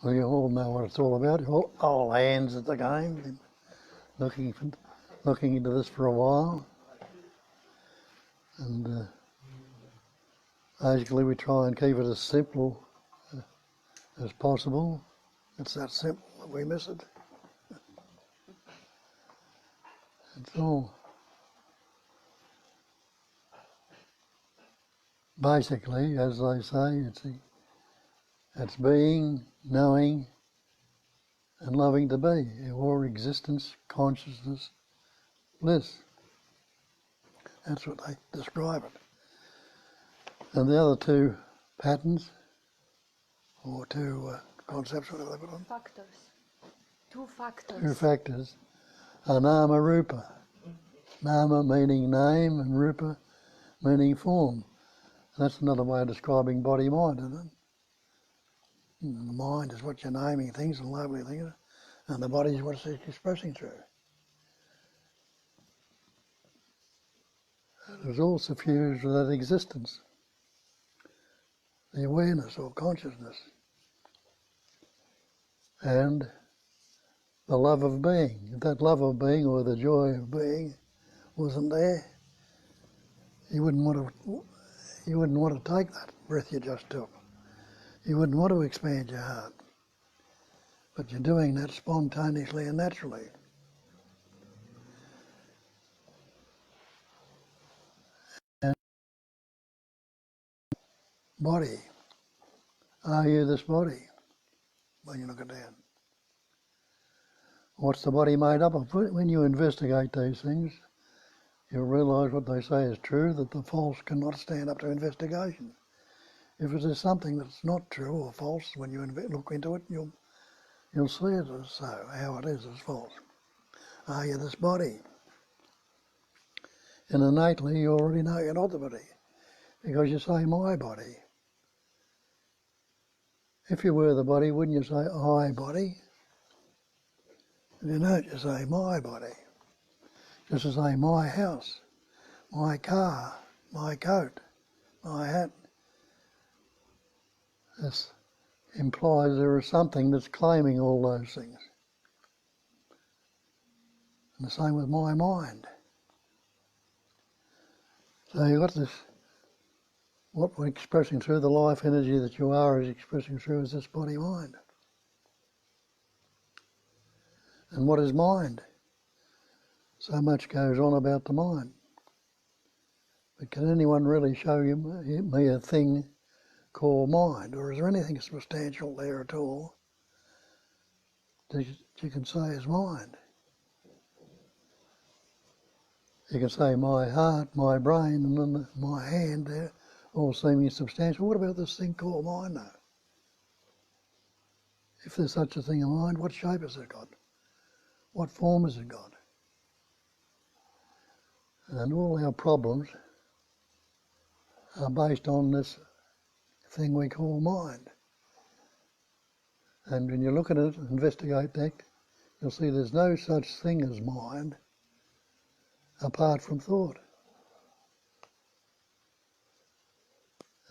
Well, you all know what it's all about. You're all hands at the game, looking into this for a while. And basically we try and keep it as simple as possible. It's that simple that we miss it. It's all. Basically, as they say, it's being, knowing, and loving to be, or existence, consciousness, bliss. That's what they describe it. And the other two patterns, or two concepts, whatever they put on. Factors. Two factors. Two factors are nama rupa. Nama meaning name and rupa meaning form. And that's another way of describing body-mind, isn't it? And the mind is what you're naming things and labeling things, and the body is what it's expressing through. And it's all suffused with that existence, the awareness or consciousness, and the love of being. If that love of being or the joy of being wasn't there, you wouldn't want to take that breath you just took. You wouldn't want to expand your heart. But you're doing that spontaneously and naturally. And body. Are you this body? When you look at that. What's the body made up of? When you investigate these things, you'll realise what they say is true, that the false cannot stand up to investigation. If it is something that's not true or false, when you look into it, you'll see it as so, how it is as false. Are you this body? And innately you already know you're not the body, because you say my body. If you were the body, wouldn't you say I body? If you don't, you say my body. Just to say my house, my car, my coat, my hat. This implies there is something that's claiming all those things. And the same with my mind. So you've got this, what we're expressing through, the life energy that you are is expressing through is this body-mind. And what is mind? So much goes on about the mind. But can anyone really show me a thing called mind? Or is there anything substantial there at all that you can say is mind? You can say my heart, my brain, and then my hand, they're all seeming substantial. What about this thing called mind though? If there's such a thing as mind, what shape has it got? What form has it got? And all our problems are based on this thing we call mind. And when you look at it, investigate that, you'll see there's no such thing as mind apart from thought.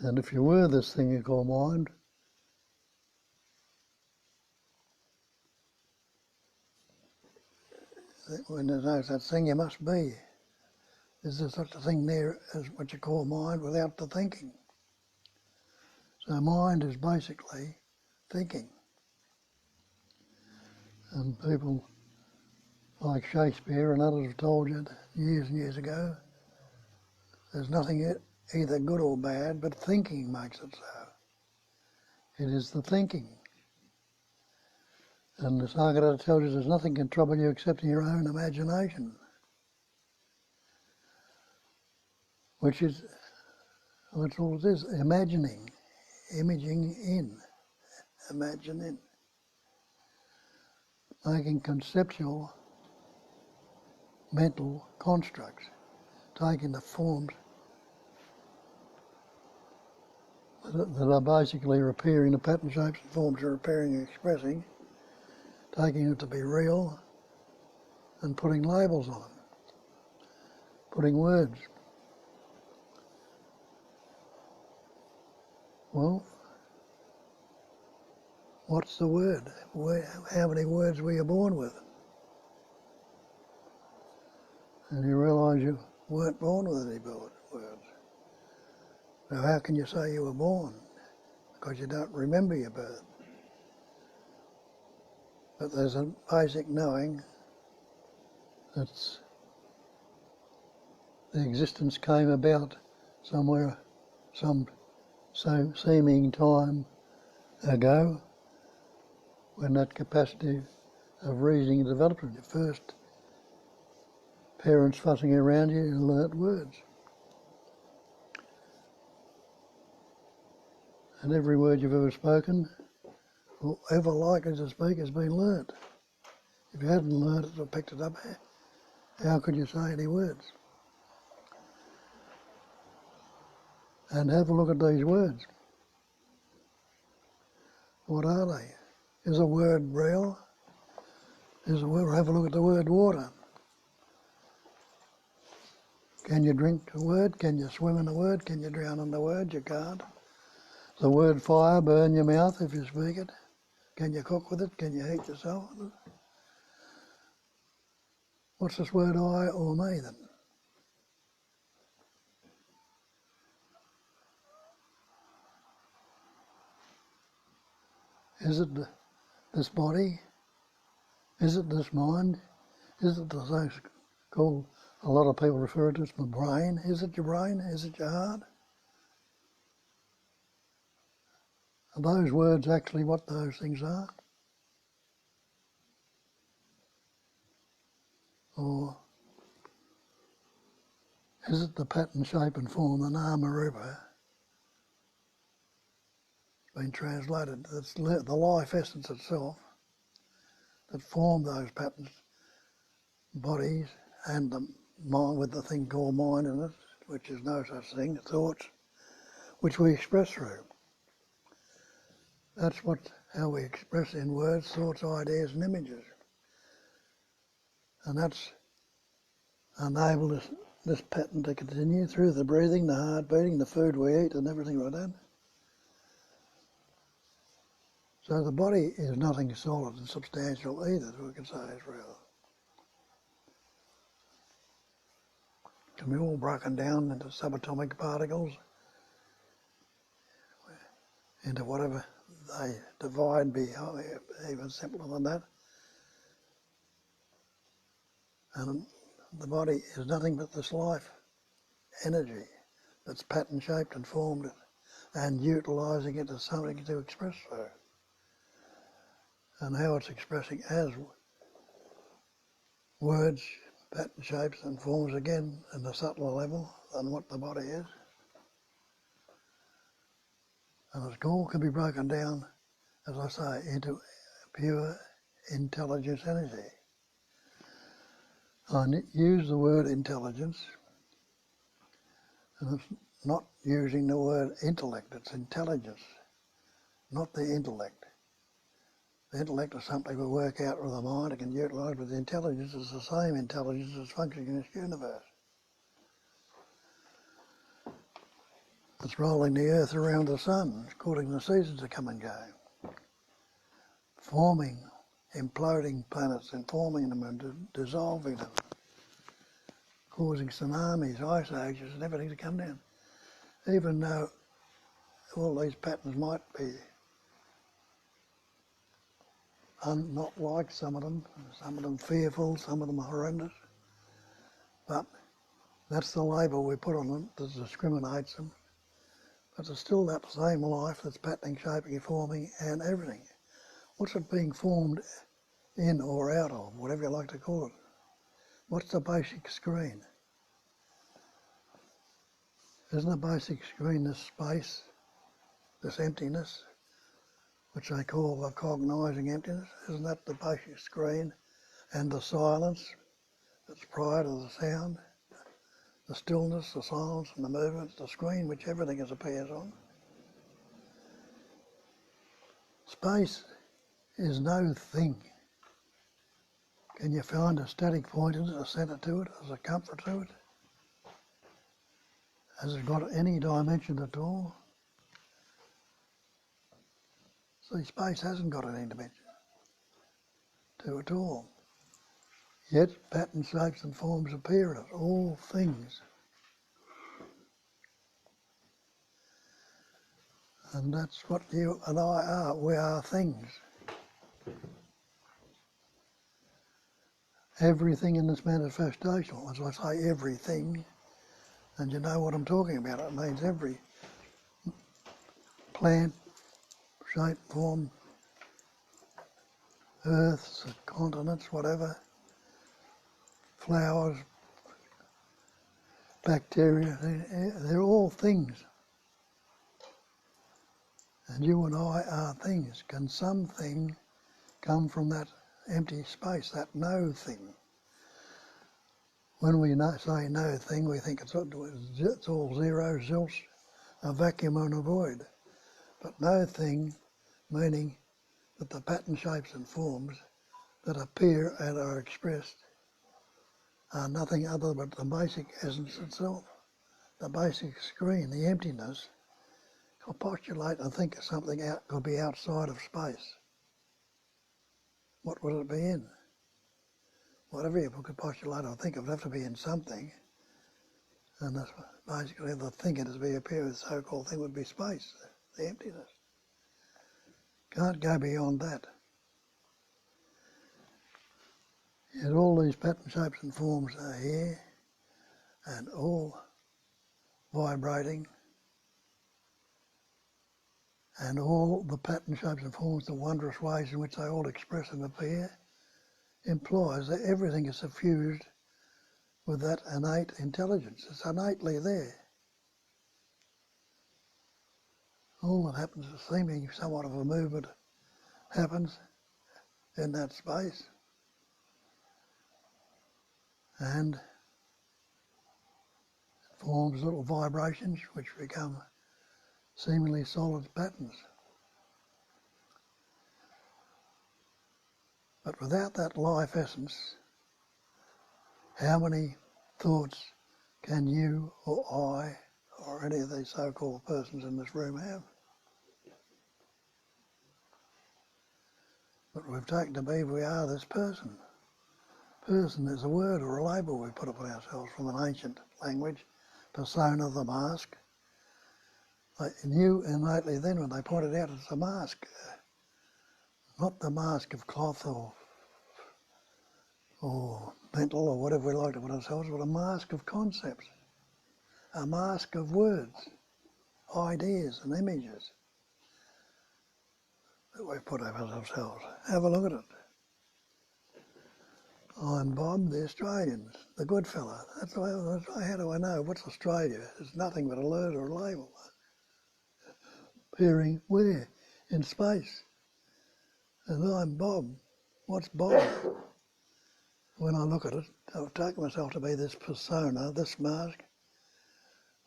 And if you were this thing you call mind, when there's no such thing, you must be. Is there such a thing there as what you call mind without the thinking? So mind is basically thinking. And people like Shakespeare and others have told you years and years ago, there's nothing either good or bad, but thinking makes it so. It is the thinking. And the Sagara tells you there's nothing can trouble you except your own imagination, which is, that's all it is, imagining, imaging in, imagining, making conceptual mental constructs, taking the forms that are basically appearing, the pattern shapes and forms are appearing and expressing, taking it to be real and putting labels on them, putting words. Well, What's the word? How many words were you born with? And you realise you weren't born with any words. Now how can you say you were born? Because you don't remember your birth. But there's a basic knowing that the existence came about somewhere, some seeming time ago, when that capacity of reasoning developed. At first, parents fussing around you and learnt words. And every word you've ever spoken, or ever likely to speak, has been learnt. If you hadn't learnt it or picked it up, how could you say any words? And have a look at these words. What are they? Is a word real? Have a look at the word water. Can you drink a word? Can you swim in a word? Can you drown in a word? You can't. The word fire burn your mouth if you speak it. Can you cook with it? Can you heat yourself with it? What's this word I or me then? Is it this body? Is it this mind? Is it the so-called, a lot of people refer to it as the brain? Is it your brain? Is it your heart? Are those words actually what those things are? Or is it the pattern, shape and form, the nama rupa, been translated? It's the life essence itself that formed those patterns, bodies and the mind, with the thing called mind in it, which is no such thing, thoughts, which we express through. That's how we express in words, thoughts, ideas and images. And that's enabled this pattern to continue through the breathing, the heart beating, the food we eat and everything like that. So the body is nothing solid and substantial either that we can say is real. It can be all broken down into subatomic particles, into whatever they divide, be even simpler than that. And the body is nothing but this life energy that's pattern shaped and formed it and utilising it as something to express through. And how it's expressing as words, pattern shapes and forms again in a subtler level than what the body is. And it all can be broken down, as I say, into pure intelligence energy. I use the word intelligence, and it's not using the word intellect, it's intelligence, not the intellect. The intellect is something we work out with the mind and can utilise, but the intelligence is the same intelligence that's functioning in this universe. It's rolling the earth around the sun, causing the seasons to come and go, forming, imploding planets and forming them and dissolving them, causing tsunamis, ice ages and everything to come down. Even though all these patterns might be not like some of them fearful, some of them horrendous, but that's the label we put on them that discriminates them. But it's still that same life that's patterning, shaping, forming and everything. What's it being formed in or out of, whatever you like to call it? What's the basic screen? Isn't the basic screen this space, this emptiness, which they call the cognising emptiness? Isn't that the basic screen? And the silence that's prior to the sound, the stillness, the silence and the movements, the screen which everything appears on. Space is no thing. Can you find a static point in it, a centre to it, a circumference to it? Has it got any dimension at all? See, space hasn't got any dimension to it at all. Yet patterns, shapes and forms appear in it, all things. And that's what you and I are. We are things. Everything in this manifestation, as I say everything, and you know what I'm talking about, it means every plant, shape, form, earths, continents, whatever, flowers, bacteria, they're all things. And you and I are things. Can something come from that empty space, that no thing? When we say no thing, we think it's all zero, zilch, a vacuum and a void. But no thing, meaning that the pattern, shapes and forms that appear and are expressed are nothing other but the basic essence itself, the basic screen, the emptiness. I'll postulate and think of something could be outside of space. What would it be in? Whatever you could postulate or think of, it would have to be in something. And that's basically the thinking as we appear, the so-called thing would be space, the emptiness. Can't go beyond that. Yet all these pattern, shapes and forms are here and all vibrating, and all the pattern, shapes and forms, the wondrous ways in which they all express and appear, implies that everything is suffused with that innate intelligence. It's innately there. All that happens is seeming somewhat of a movement happens in that space, and forms little vibrations which become seemingly solid patterns. But without that life essence, how many thoughts can you or I or any of these so-called persons in this room have? But we've taken to believe we are this person. Person is a word or a label we put upon ourselves from an ancient language, persona, the mask. They knew innately then when they pointed out it's a mask, not the mask of cloth or metal or whatever we like to put ourselves, but a mask of concepts, a mask of words, ideas and images that we've put over ourselves. Have a look at it. I'm Bob, the Australian, the good fella. That's the way, how do I know? What's Australia? It's nothing but a word or a label. Appearing where? In space. And I'm Bob. What's Bob? When I look at it, I've taken myself to be this persona, this mask.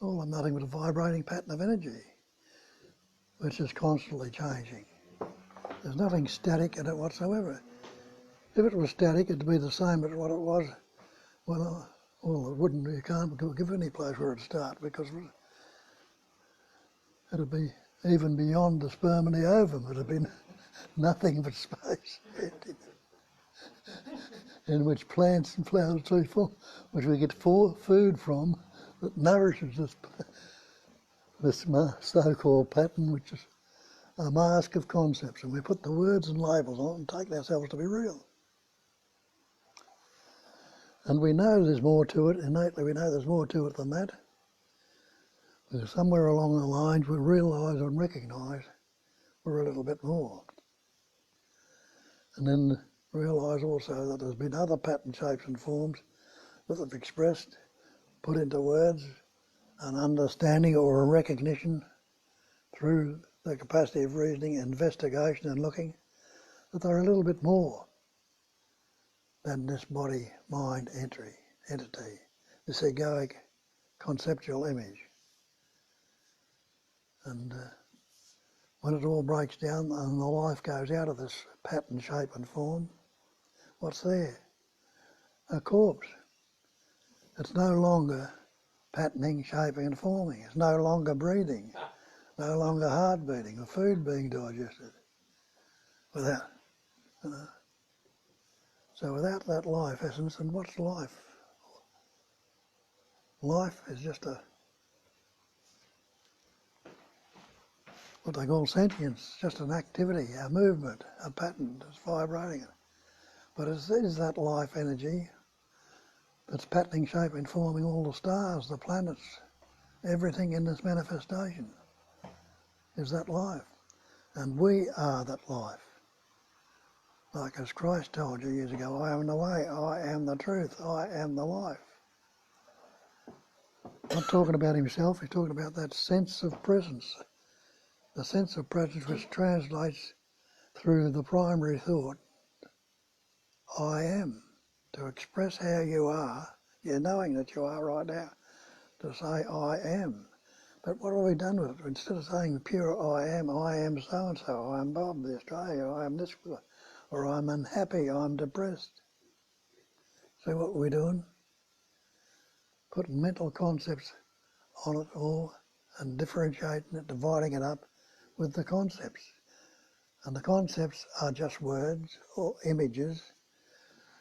All I'm nothing but a vibrating pattern of energy, which is constantly changing. There's nothing static in it whatsoever. If it was static, it'd be the same as what it was when it wouldn't. You can't give any place where it'd start because it'd be even beyond the sperm and the ovum. It'd be nothing but space, in which plants and flowers and trees form, which we get food from that nourishes this so-called pattern, which is a mask of concepts. And we put the words and labels on it and take ourselves to be real. And we know there's more to it, innately we know there's more to it than that. Because somewhere along the lines we realise and recognise we're a little bit more. And then realise also that there's been other pattern, shapes and forms that have expressed, put into words, an understanding or a recognition through the capacity of reasoning, investigation and looking, that they're a little bit more than this body, mind, entity, this egoic conceptual image. And when it all breaks down and the life goes out of this pattern, shape and form, what's there? A corpse. It's no longer patterning, shaping and forming. It's no longer breathing, no longer heart beating or food being digested. without, so without that life essence, and what's life? Life is just what they call sentience, just an activity, a movement, a pattern that's vibrating. But it is that life energy that's patterning, shaping, forming all the stars, the planets, everything in this manifestation is that life. And we are that life. Like as Christ told you years ago, I am the way, I am the truth, I am the life. Not talking about himself, he's talking about that sense of presence. The sense of presence which translates through the primary thought, I am. To express how you are, you're knowing that you are right now. To say I am. But what have we done with it? Instead of saying pure I am so-and-so, I am Bob, the Australia, I am this, or I'm unhappy, I'm depressed. See what we're doing? Putting mental concepts on it all and differentiating it, dividing it up with the concepts. And the concepts are just words or images.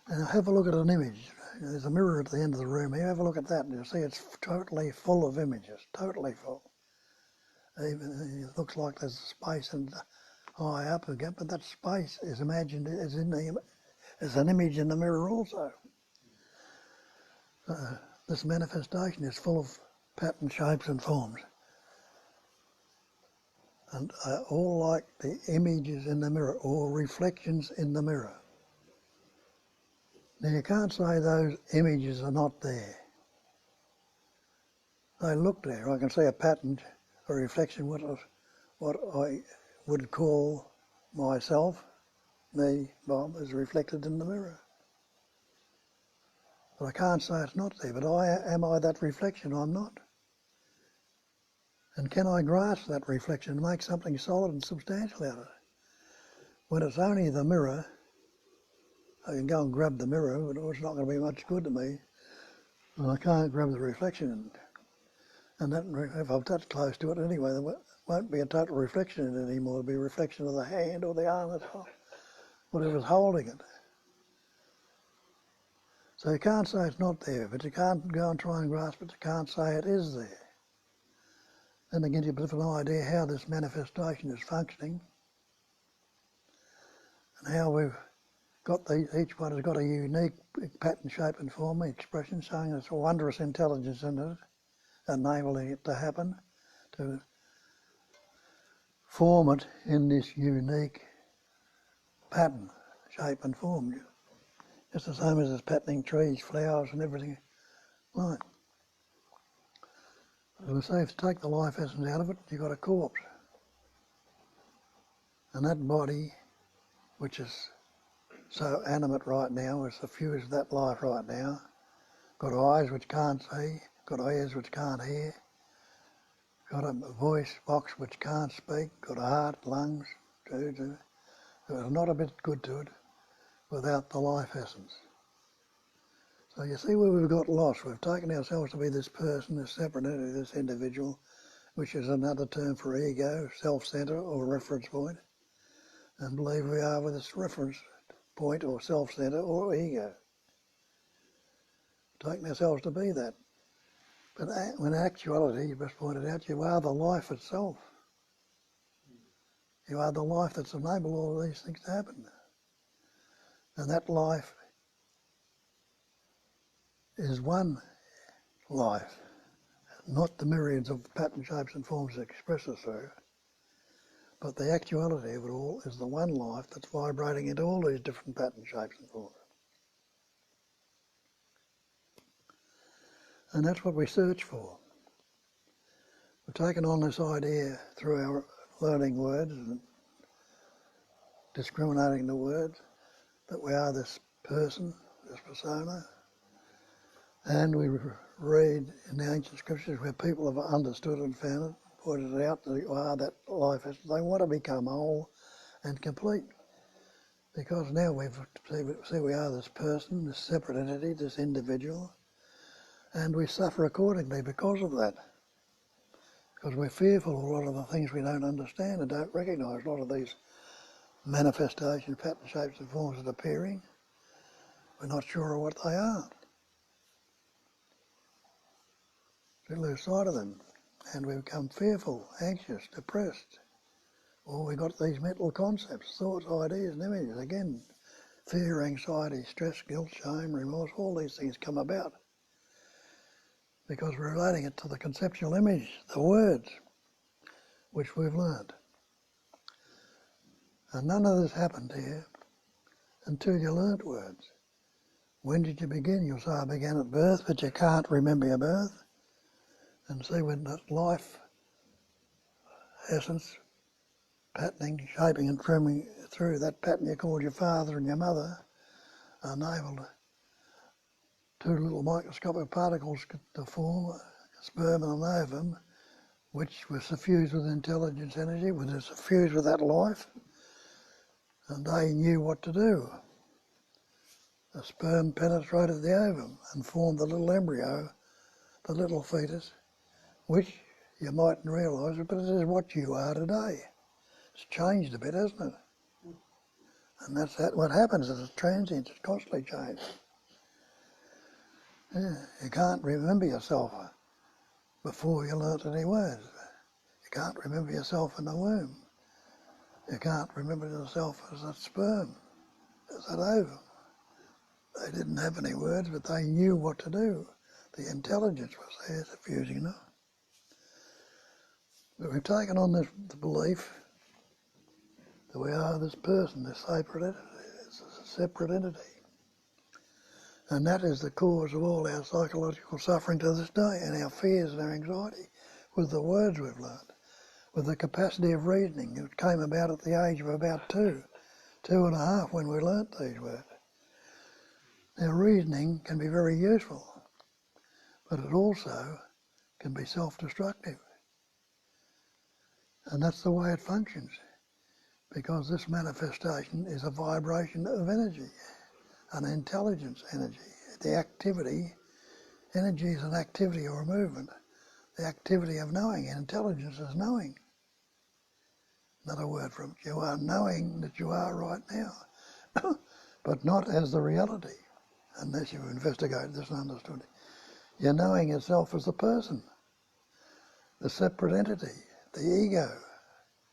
And have a look at an image. There's a mirror at the end of the room here. Have a look at that and you'll see it's totally full of images, totally full. Even it looks like there's space and high up again, but that space is imagined as an image in the mirror also. This manifestation is full of pattern, shapes and forms. And all like the images in the mirror, or reflections in the mirror. Now you can't say those images are not there. They look there. I can see a pattern, a reflection, what I would call myself, me, Bob, is reflected in the mirror. But I can't say it's not there. But am I that reflection? I'm not. And can I grasp that reflection and make something solid and substantial out of it? When it's only the mirror, I can go and grab the mirror, but it's not going to be much good to me. And I can't grab the reflection. And that, if I'm that close to it anyway, there won't be a total reflection in it anymore. It'll be a reflection of the hand or the arm, whatever's holding it. So you can't say it's not there, but you can't go and try and grasp it. You can't say it is there. Then it gives you a bit of an idea how this manifestation is functioning and how we've got each one has got a unique pattern, shape and form, expression, showing there's a wondrous intelligence in it, enabling it to happen, to form it in this unique pattern, shape and form. Just the same as it's patterning trees, flowers and everything. Right. As I say, if you take the life essence out of it, you've got a corpse. And that body, which is so animate right now, is suffused with that life right now, got eyes which can't see, got ears which can't hear, got a voice box which can't speak, got a heart, lungs, there's not a bit good to it without the life essence. So you see where we've got lost. We've taken ourselves to be this person, this separate entity, this individual, which is another term for ego, self-centre or reference point, and believe we are with this reference point or self-centre or ego. Taking ourselves to be that. But when in actuality, you just pointed out, you are the life itself. You are the life that's enabled all of these things to happen. And that life is one life, not the myriads of pattern, shapes and forms that express us through, but the actuality of it all is the one life that's vibrating into all these different pattern, shapes and forms. And that's what we search for. We've taken on this idea through our learning words and discriminating the words, that we are this person, this persona, and we read in the ancient scriptures where people have understood and found it, pointed it out that you are that life. They want to become whole and complete, because now we see we are this person, this separate entity, this individual, and we suffer accordingly because of that. Because we're fearful of a lot of the things we don't understand and don't recognise, a lot of these manifestation, pattern, shapes and forms that are appearing. We're not sure of what they are. We lose sight of them and we become fearful, anxious, depressed. Or we've got these mental concepts, thoughts, ideas and images. Again, fear, anxiety, stress, guilt, shame, remorse, all these things come about because we're relating it to the conceptual image, the words, which we've learned. And none of this happened here until you learnt words. When did you begin? You'll say, I began at birth, but you can't remember your birth. And see, when that life, essence, patterning, shaping and trimming through that pattern you called your father and your mother, enabled two little microscopic particles to form, sperm and an ovum, which were suffused with intelligence energy, which was suffused with that life, and they knew what to do. The sperm penetrated the ovum and formed the little embryo, the little fetus, which you mightn't realise, but it is what you are today. It's changed a bit, hasn't it? And that's what happens is it's transient, it's constantly changing. Yeah, you can't remember yourself before you learnt any words. You can't remember yourself in the womb. You can't remember yourself as that sperm, as that ovum. They didn't have any words, but they knew what to do. The intelligence was there, suffusing them. But we've taken on this belief that we are this person, this separate entity. It's a separate entity. And that is the cause of all our psychological suffering to this day, and our fears and our anxiety, with the words we've learnt, with the capacity of reasoning. It came about at the age of about 2.5 when we learnt these words. Now reasoning can be very useful, but it also can be self-destructive. And that's the way it functions, because this manifestation is a vibration of energy, an intelligence energy. The activity, energy is an activity or a movement. The activity of knowing, intelligence is knowing. Another word from it, you are knowing that you are right now, but not as the reality, unless you've investigated this and understood it. You're knowing yourself as the person, the separate entity, the ego,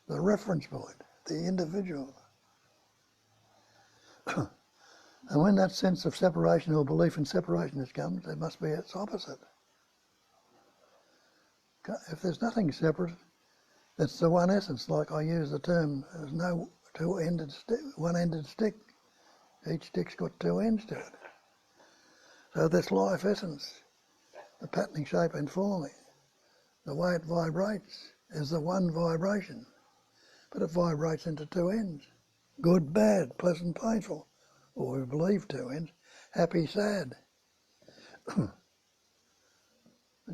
the reference point, the individual. And when that sense of separation or belief in separation has come, there must be its opposite. If there's nothing separate, it's the one essence, like I use the term, there's no one-ended stick. Each stick's got two ends to it. So this life essence, the patterning, shape and forming, the way it vibrates is the one vibration, but it vibrates into two ends. Good, bad, pleasant, painful, or we believe two ends, happy, sad.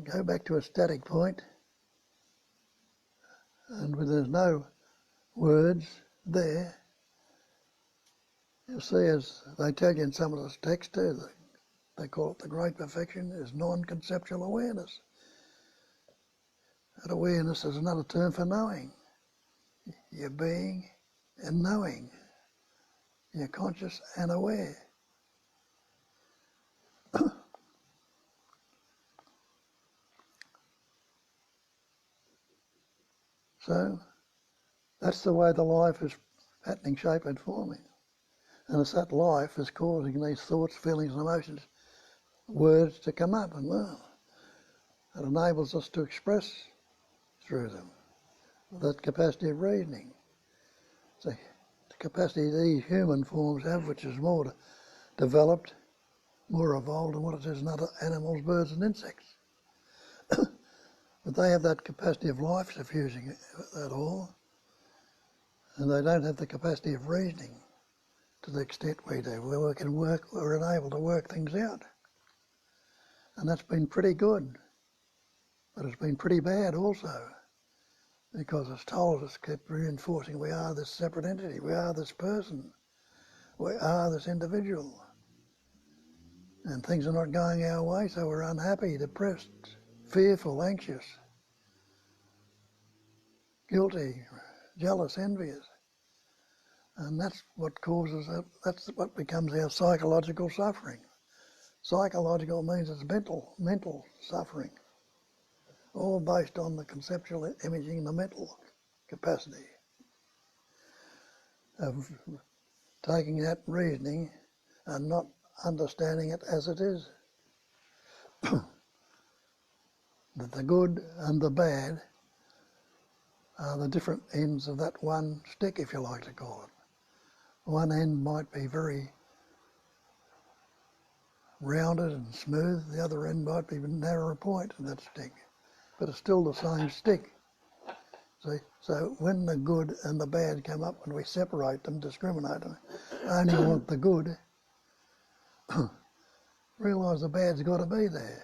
Go back to a static point, and when there's no words there, you'll see, as they tell you in some of this text too, they call it the great perfection, is non-conceptual awareness. That awareness is another term for knowing. You're being and knowing. You're conscious and aware. So that's the way the life is patterning, shape and forming. And it's that life is causing these thoughts, feelings and emotions, words to come up, and well, it enables us to express through them that capacity of reasoning. So the capacity these human forms have, which is more developed, more evolved than what it is in other animals, birds and insects. But they have that capacity of life suffusing that all, and they don't have the capacity of reasoning to the extent we do, where we're enabled to work things out. And that's been pretty good, but it's been pretty bad also, because it's told us, kept reinforcing, we are this separate entity, we are this person, we are this individual. And things are not going our way, so we're unhappy, depressed, fearful, anxious, guilty, jealous, envious. And that's what causes it, that's what becomes our psychological suffering. Psychological means it's mental suffering, all based on the conceptual imaging, the mental capacity of taking that reasoning and not understanding it as it is. That the good and the bad are the different ends of that one stick, if you like to call it. One end might be very rounded and smooth, the other end might be a narrower point of that stick, but it's still the same stick. See? So when the good and the bad come up and we separate them, discriminate them, only want the good, realise the bad's got to be there.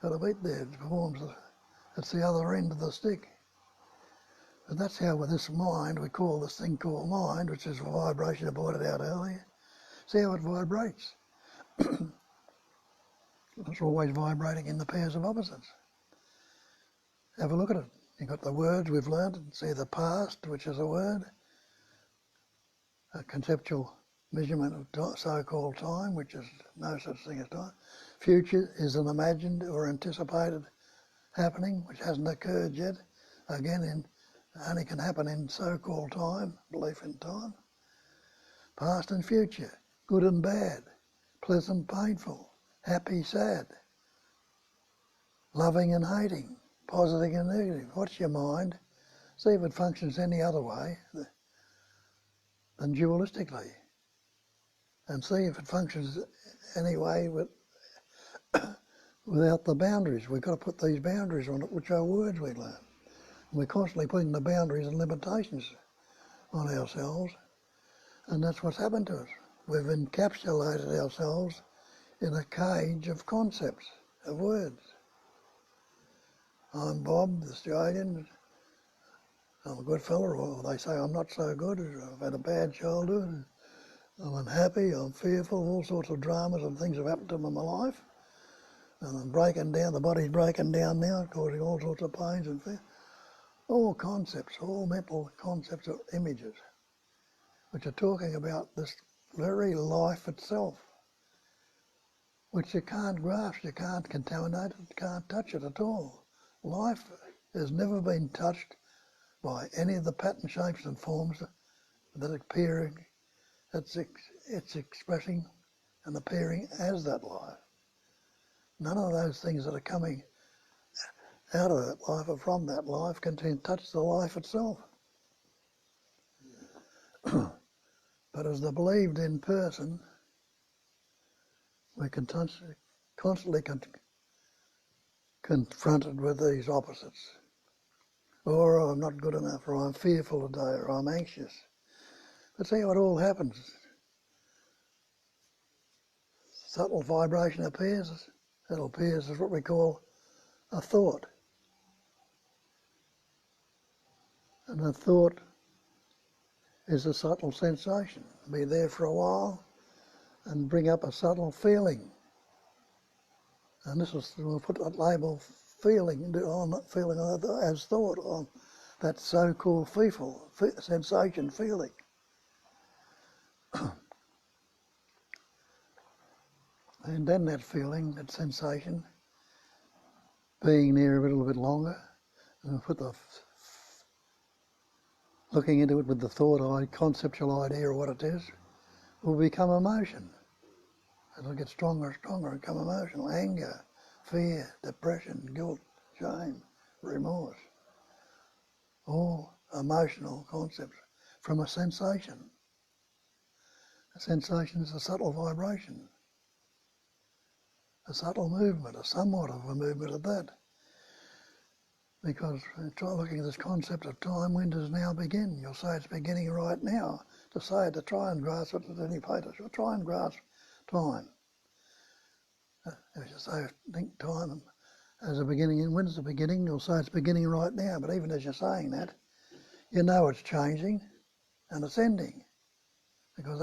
Got to be there. It performs. It's the other end of the stick. And that's how with this mind, we call this thing called mind, which is a vibration I pointed out earlier. See how it vibrates. It's always vibrating in the pairs of opposites. Have a look at it. You've got the words we've learned. See the past, which is a word, a conceptual measurement of so-called time, which is no such thing as time. Future is an imagined or anticipated happening, which hasn't occurred yet. Again, only can happen in so-called time, belief in time. Past and future, good and bad, pleasant, painful, happy, sad, loving and hating, positive and negative. What's your mind? See if it functions any other way than dualistically. And see if it functions any way without the boundaries. We've got to put these boundaries on it, which are words we learn. We're constantly putting the boundaries and limitations on ourselves, and that's what's happened to us. We've encapsulated ourselves in a cage of concepts, of words. I'm Bob, the Australian. I'm a good fella, or they say I'm not so good. I've had a bad childhood. I'm unhappy, I'm fearful, all sorts of dramas and things have happened to me in my life. And I'm breaking down, the body's breaking down now, causing all sorts of pains and fear. All concepts, all mental concepts or images, which are talking about this very life itself, which you can't grasp, you can't contaminate it, you can't touch it at all. Life has never been touched by any of the pattern shapes and forms that appear, it's expressing and appearing as that life. None of those things that are coming out of that life or from that life can touch the life itself. But as the believed in person, we're constantly confronted with these opposites. Or I'm not good enough, or I'm fearful today, or I'm anxious. But see how it all happens. Subtle vibration appears. It appears as what we call a thought. And a thought is a subtle sensation. Be there for a while and bring up a subtle feeling. And this is, we'll put that label feeling on feeling as thought on that so-called sensation feeling. And then that feeling, that sensation, being there a little bit longer, and we'll put looking into it with the thought, conceptual idea or what it is, will become emotion. It'll get stronger and stronger and become emotional. Anger, fear, depression, guilt, shame, remorse. All emotional concepts from a sensation. A sensation is a subtle vibration. A subtle movement, a somewhat of a movement of that. Because try looking at this concept of time, when does now begin? You'll say it's beginning right now. To try and grasp it at any place, you'll try and grasp time. If you say, think time as a beginning, and when's the beginning? You'll say it's beginning right now. But even as you're saying that, you know it's changing and it's ending. Because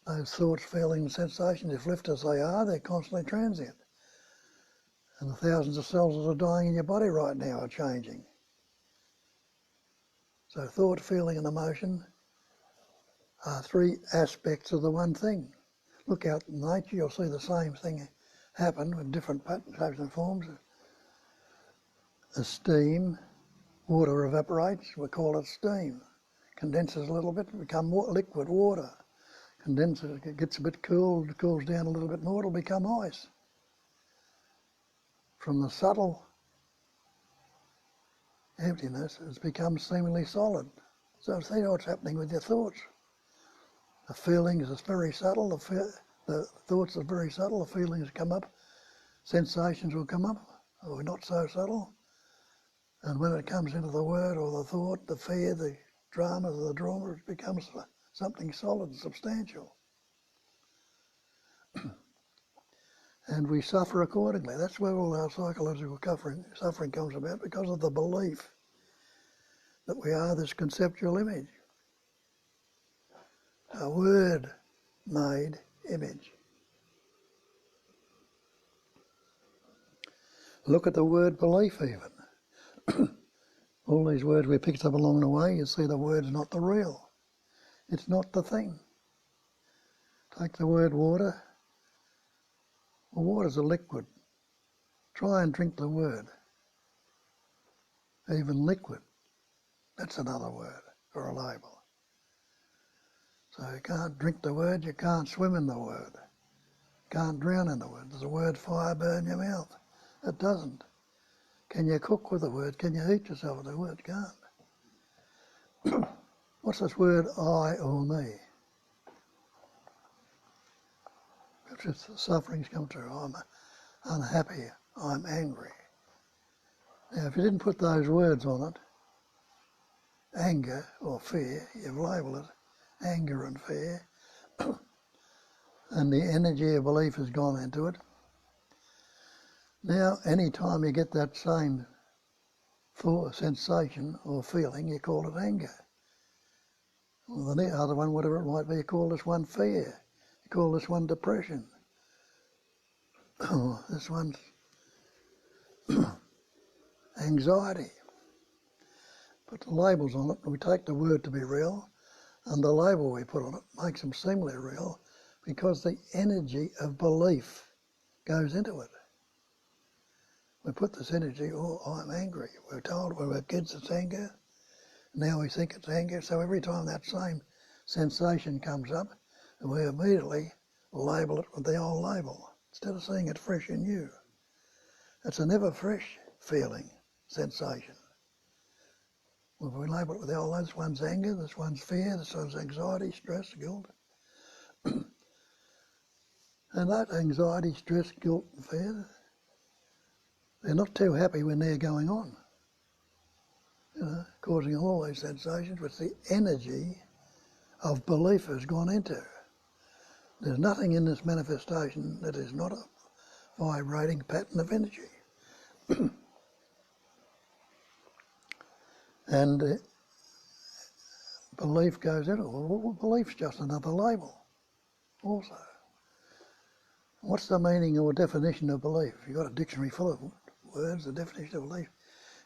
those thoughts, feelings, sensations, if left as they are, they're constantly transient. And the thousands of cells that are dying in your body right now are changing. So thought, feeling and emotion are three aspects of the one thing. Look out in nature, you'll see the same thing happen with different patterns, shapes and forms. As steam, water evaporates, we call it steam. Condenses a little bit, become liquid water. Condenses, it gets a bit cooled, it cools down a little bit more, it'll become ice. From the subtle emptiness, it's become seemingly solid. So see what's happening with your thoughts. The feelings is very subtle, the thoughts are very subtle, the feelings come up, sensations will come up, or not so subtle. And when it comes into the word or the thought, the fear, the drama, it becomes something solid and substantial. And we suffer accordingly. That's where all our psychological suffering comes about, because of the belief that we are this conceptual image, a word-made image. Look at the word belief even. All these words we picked up along the way, you see the word's not the real. It's not the thing. Take the word water. Well, water's a liquid. Try and drink the word. Even liquid. That's another word or a label. So you can't drink the word, you can't swim in the word. You can't drown in the word. Does the word fire burn your mouth? It doesn't. Can you cook with the word? Can you heat yourself with the word? You can't. What's this word I or me? If the sufferings come through, I'm unhappy, I'm angry. Now, if you didn't put those words on it, anger or fear, you've labelled it anger and fear, and the energy of belief has gone into it. Now, any time you get that same thought, sensation or feeling, you call it anger. Well, the other one, whatever it might be, you call this one fear. You call this one depression. This one's anxiety. Put the labels on it, and we take the word to be real, and the label we put on it makes them seemingly real, because the energy of belief goes into it. We put this energy, oh, I'm angry. We're told when we're kids it's anger. Now we think it's anger. So every time that same sensation comes up, we immediately label it with the old label, instead of seeing it fresh and new. It's a never fresh feeling, sensation. Well, we label it with the old label. This one's anger, this one's fear, this one's anxiety, stress, guilt. And that anxiety, stress, guilt and fear, they're not too happy when they're going on, causing all these sensations, which the energy of belief has gone into. There's nothing in this manifestation that is not a vibrating pattern of energy. And belief goes into it. Well, belief's just another label also. What's the meaning or definition of belief? You've got a dictionary full of words, the definition of belief.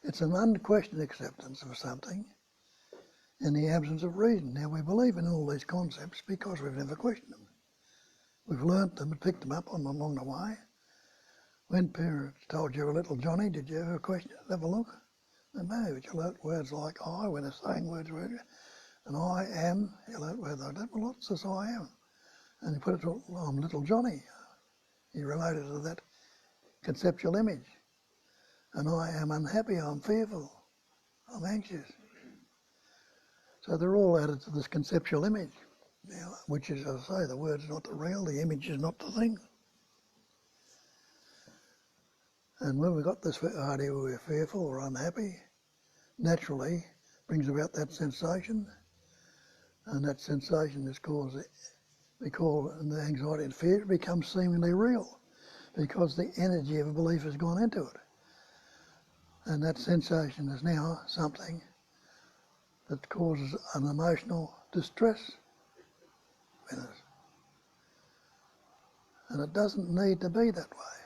It's an unquestioned acceptance of something in the absence of reason. Now, we believe in all these concepts because we've never questioned them. We've learnt them and picked them up along the way. When parents told you were little Johnny, did you ever question it? Have a look? And no, but you learnt words like I when they're saying words, and I am, you learnt words like that. Well, what's this I am? And you put it to, well, I'm little Johnny. You related to that conceptual image. And I am unhappy, I'm fearful, I'm anxious. So they're all added to this conceptual image, now, which is, as I say, the word's not the real, the image is not the thing. And when we've got this idea where we're fearful or unhappy, naturally brings about that sensation, and that sensation is caused, we call the anxiety and fear, it becomes seemingly real, because the energy of belief has gone into it. And that sensation is now something that causes an emotional distress in us. And it doesn't need to be that way.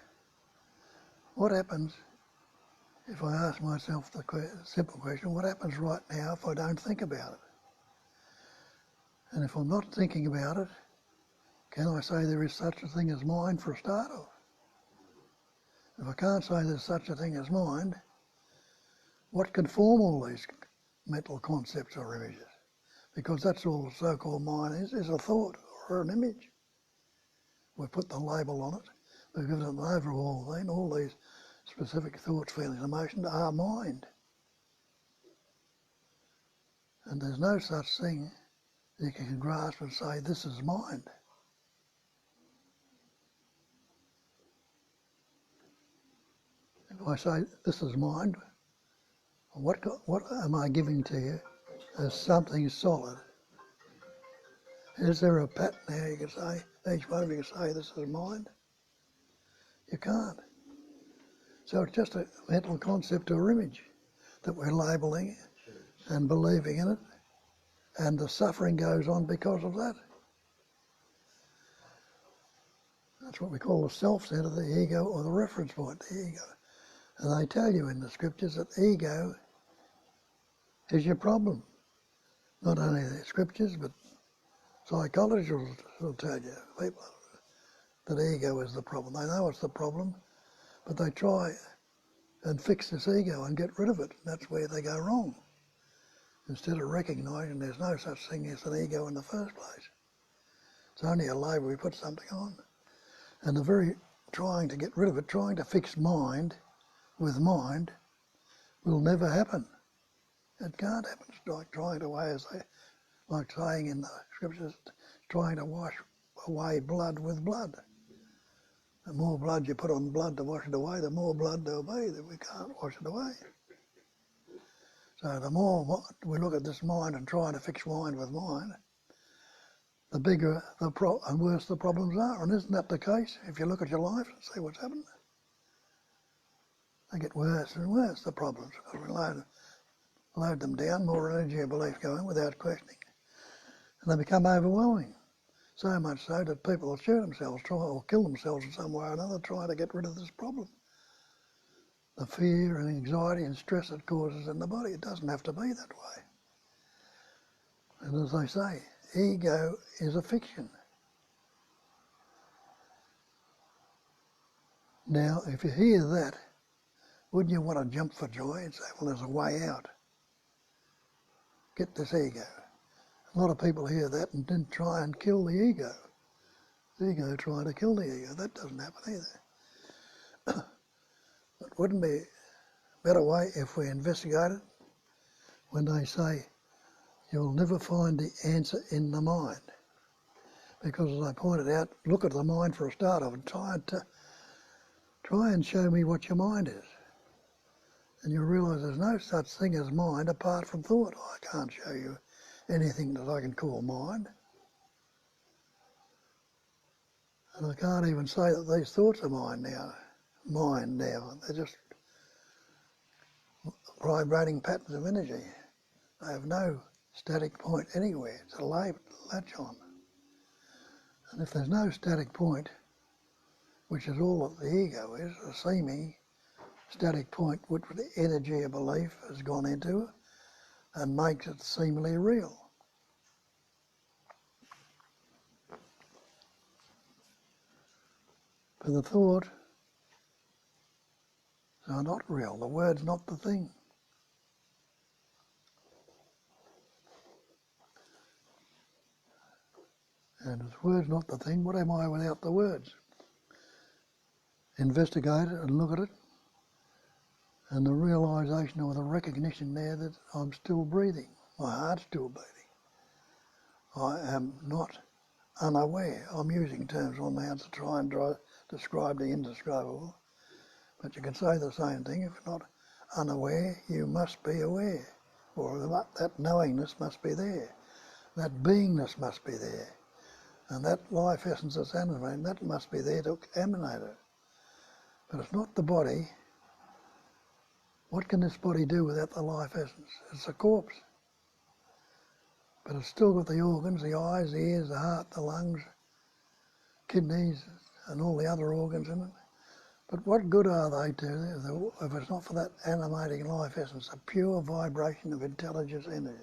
What happens if I ask myself the simple question, what happens right now if I don't think about it? And if I'm not thinking about it, can I say there is such a thing as mind for a start off? If I can't say there's such a thing as mind, what can form all these mental concepts or images? Because that's all the so-called mind is a thought or an image. We put the label on it, we've given it an overall thing, all these specific thoughts, feelings, emotions are mind. And there's no such thing you can grasp and say, this is mind. If I say, this is mind, what am I giving to you as something solid? Is there a pattern there you can say, each one of you can say, this is mind? You can't. So it's just a mental concept or image that we're labelling and believing in it, and the suffering goes on because of that. That's what we call the self-centre, the ego, or the reference point, the ego. And they tell you in the scriptures that ego is your problem. Not only the scriptures, but psychology will tell you, people, that ego is the problem. They know it's the problem, but they try and fix this ego and get rid of it. That's where they go wrong. Instead of recognising there's no such thing as an ego in the first place. It's only a label we put something on. And the very trying to get rid of it, trying to fix mind with mind, will never happen. It can't happen. It's like trying to, like saying in the scriptures, trying to wash away blood with blood. The more blood you put on blood to wash it away, the more blood there'll be, that we can't wash it away. So the more we look at this mind and try to fix mind with mind, the bigger and worse the problems are. And isn't that the case? If you look at your life and see what's happened, they get worse and worse, the problems, because we load them down, more energy and belief going without questioning. And they become overwhelming. So much so that people will shoot themselves, try or kill themselves in some way or another, trying to get rid of this problem. The fear and anxiety and stress it causes in the body. It doesn't have to be that way. And as they say, ego is a fiction. Now, if you hear that, wouldn't you want to jump for joy and say, well, there's a way out? Get this ego. A lot of people hear that and then try and kill the ego. The ego trying to kill the ego. That doesn't happen either. But wouldn't it be a better way if we investigate it when they say you'll never find the answer in the mind? Because as I pointed out, look at the mind for a start of and try and show me what your mind is. And you'll realise there's no such thing as mind apart from thought. I can't show you anything that I can call mind. And I can't even say that these thoughts are mine now. They're just vibrating patterns of energy. They have no static point anywhere. It's a latch on. And if there's no static point, which is all that the ego is, a seeming static point which the energy of belief has gone into and makes it seemingly real. But the thoughts are not real. The word's not the thing. And if the word's not the thing, what am I without the words? Investigate it and look at it, and the realisation or the recognition there that I'm still breathing. My heart's still beating. I am not unaware. I'm using terms on now to try and describe the indescribable. But you can say the same thing. If you're not unaware, you must be aware. Or that knowingness must be there. That beingness must be there. And that life essence that's animating, that must be there to emanate it. But it's not the body. What can this body do without the life essence? It's a corpse. But it's still got the organs, the eyes, the ears, the heart, the lungs, kidneys, and all the other organs in it. But what good are they to if it's not for that animating life essence, a pure vibration of intelligence energy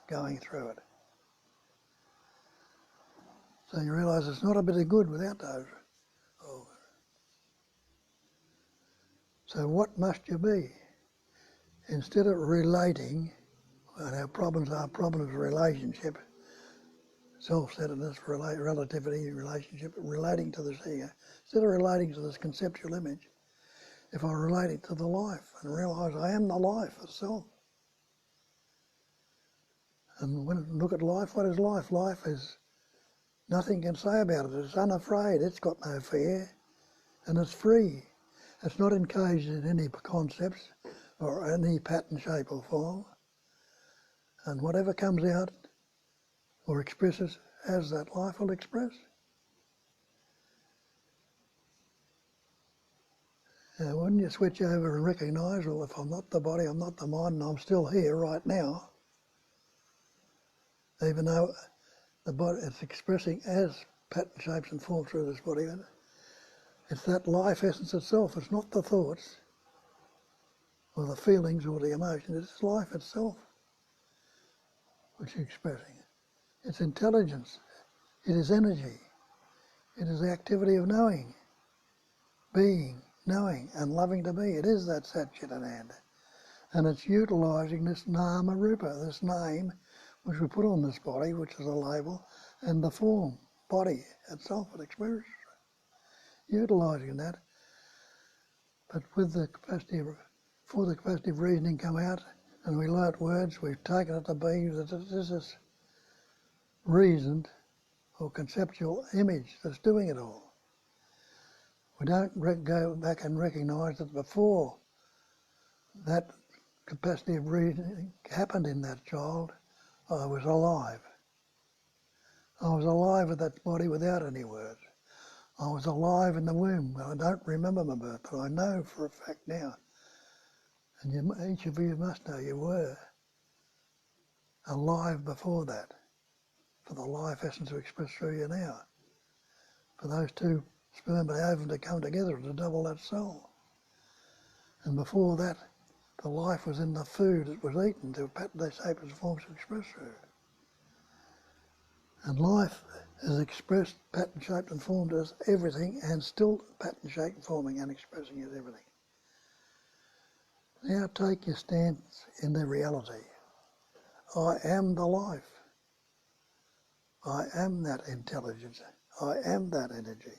going through it? So you realise it's not a bit of good without those. Oh. So what must you be? Instead of relating, and our problems are problems of relationship, self-centeredness, relativity, relationship, relating to this ego, instead of relating to this conceptual image, if I relate it to the life and realise I am the life itself. And when I look at life, what is life? Life is nothing can say about it. It's unafraid. It's got no fear. And it's free. It's not encaged in any concepts or any pattern, shape or form. And whatever comes out or expresses as that life will express. Now, wouldn't you switch over and recognise, well, if I'm not the body, I'm not the mind, and I'm still here right now, even though the body it's expressing as pattern, shapes and forms through this body. It's that life essence itself. It's not the thoughts or the feelings or the emotions. It's life itself which is expressing. It's intelligence. It is energy. It is the activity of knowing, being, knowing and loving to be. It is that Sat Chit Ananda. And it's utilising this Nama Rupa, this name which we put on this body, which is a label, and the form, body itself, it expresses. Utilising that, but with the capacity of, for the capacity of reasoning come out, and we learnt words, we've taken it to be that this is reasoned or conceptual image that's doing it all. We don't go back and recognise that before that capacity of reasoning happened in that child, I was alive. I was alive with that body without any words. I was alive in the womb. I don't remember my birth, but I know for a fact now. And each of you must know you were alive before that, for the life essence to express through you now. For those two sperm and ovum to come together to double that soul. And before that, the life was in the food that was eaten to pattern their shape and forms to express through. And life is expressed, pattern shaped and formed as everything, and still pattern shaped, forming and expressing as everything. Now take your stance in the reality. I am the life. I am that intelligence. I am that energy.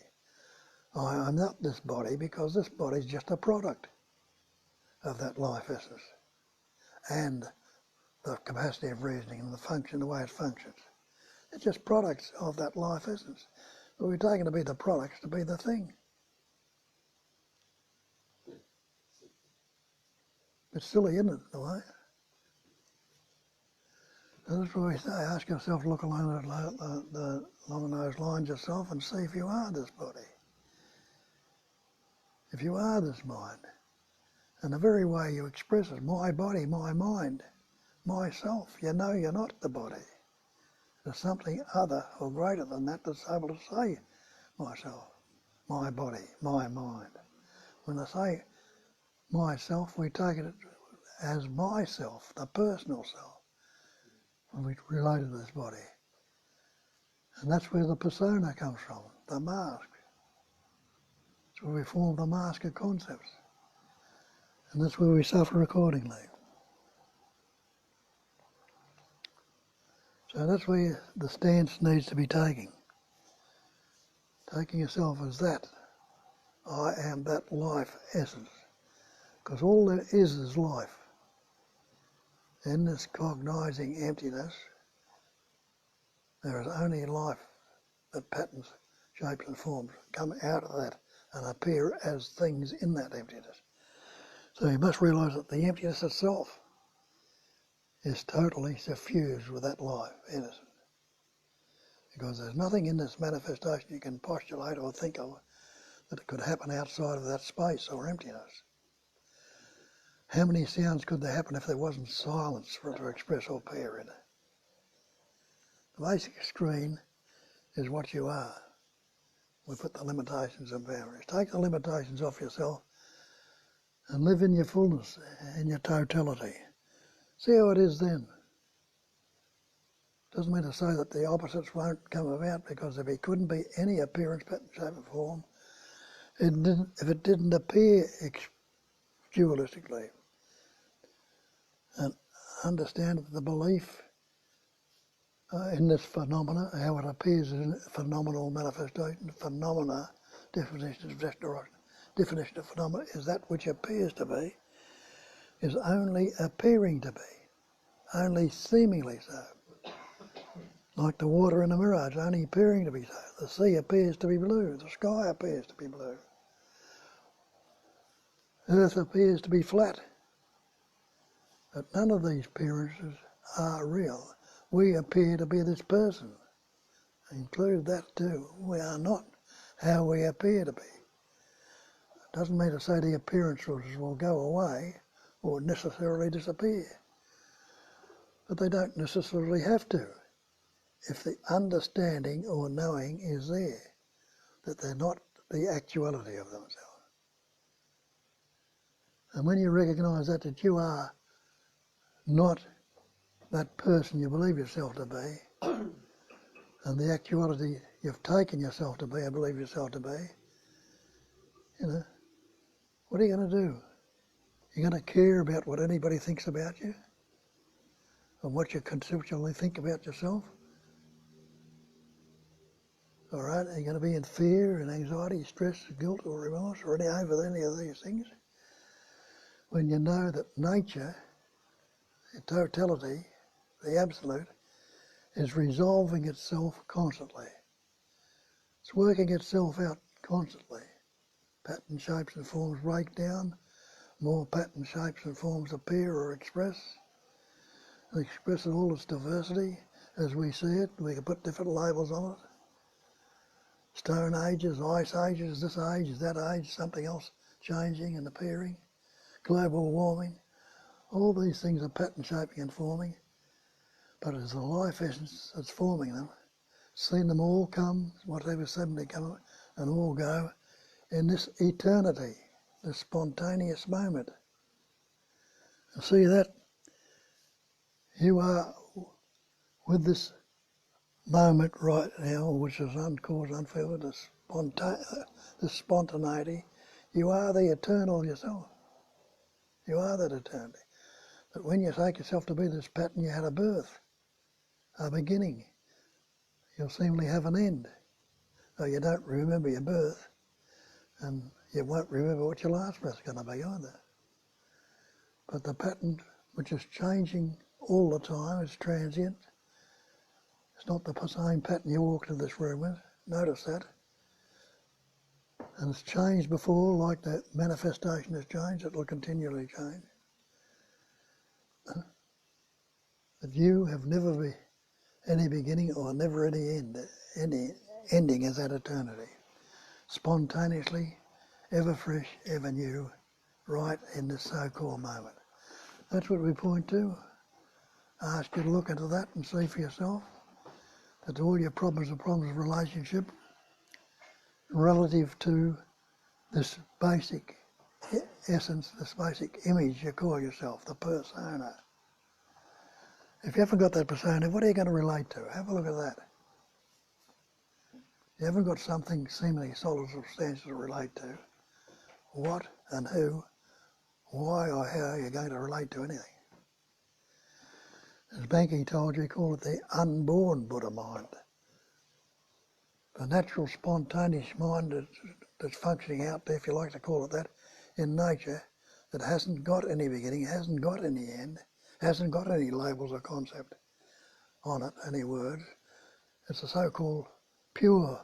I am not this body because this body is just a product of that life essence and the capacity of reasoning and the function, the way it functions. It's just products of that life essence. But we're taken to be the products, to be the thing. It's silly, isn't it, in a way? So that's why we say, ask yourself, look along those lines yourself and see if you are this body. If you are this mind. And the very way you express it, my body, my mind, myself, you know you're not the body. There's something other or greater than that that's able to say myself, my body, my mind. When I say myself, we take it as myself, the personal self, when we relate to this body. And that's where the persona comes from, the mask. That's where we form the mask of concepts. And that's where we suffer accordingly. So that's where the stance needs to be taken. Taking yourself as that. I am that life essence. Because all there is life. In this cognizing emptiness, there is only life that patterns, shapes and forms come out of that and appear as things in that emptiness. So you must realise that the emptiness itself is totally suffused with that life, innocent. Because there's nothing in this manifestation you can postulate or think of that it could happen outside of that space or emptiness. How many sounds could there happen if there wasn't silence for it to express or appear in it? The basic screen is what you are. We put the limitations and boundaries. Take the limitations off yourself and live in your fullness, in your totality. See how it is then. Doesn't mean to say that the opposites won't come about, because if it couldn't be any appearance, pattern, shape or form, if it didn't appear dualistically, and understand that the belief in this phenomena, how it appears in phenomenal manifestation, phenomena, definition of phenomena is that which appears to be, is only appearing to be, only seemingly so. Like the water in a mirage, only appearing to be so. The sea appears to be blue, the sky appears to be blue. Earth appears to be flat. But none of these appearances are real. We appear to be this person. Include that too. We are not how we appear to be. It doesn't mean to say the appearances will go away or necessarily disappear. But they don't necessarily have to, if the understanding or knowing is there, that they're not the actuality of themselves. And when you recognise that you are not that person you believe yourself to be, and the actuality you've taken yourself to be and believe yourself to be, what are you going to do? You're going to care about what anybody thinks about you? And what you conceptually think about yourself? All right, are you going to be in fear and anxiety, stress, guilt or remorse or over any of these things? When you know that nature, the totality, the absolute, is resolving itself constantly. It's working itself out constantly. Pattern, shapes and forms break down, more pattern, shapes and forms appear or express in all its diversity as we see it. We can put different labels on it. Stone ages, ice ages, this age, that age, something else changing and appearing, global warming. All these things are pattern shaping and forming, but it's the life essence that's forming them. Seen them all come, whatever suddenly come, and all go in this eternity, this spontaneous moment. And see that you are with this moment right now, which is uncaused, unfelt, this spontaneity. You are the eternal yourself. You are that eternity. But when you take yourself to be this pattern, you had a birth, a beginning. You'll seemingly have an end. Though you don't remember your birth, and you won't remember what your last breath's going to be either. But the pattern, which is changing all the time, is transient. It's not the same pattern you walked into this room with. Notice that. And it's changed before, like the manifestation has changed, it will continually change. But you have never been any beginning or never any end. Any ending is that eternity. Spontaneously, ever fresh, ever new, right in this so-called moment. That's what we point to. I ask you to look into that and see for yourself that all your problems are problems of relationship relative to this basic essence, this basic image you call yourself, the persona. If you haven't got that persona, what are you going to relate to? Have a look at that. You haven't got something seemingly solid, substantial to relate to. What and who, why or how are you going to relate to anything? As Banky told you, call it the unborn Buddha mind. The natural, spontaneous mind that's functioning out there, if you like to call it that, in nature, that hasn't got any beginning, hasn't got any end, hasn't got any labels or concept on it, any words. It's a so-called pure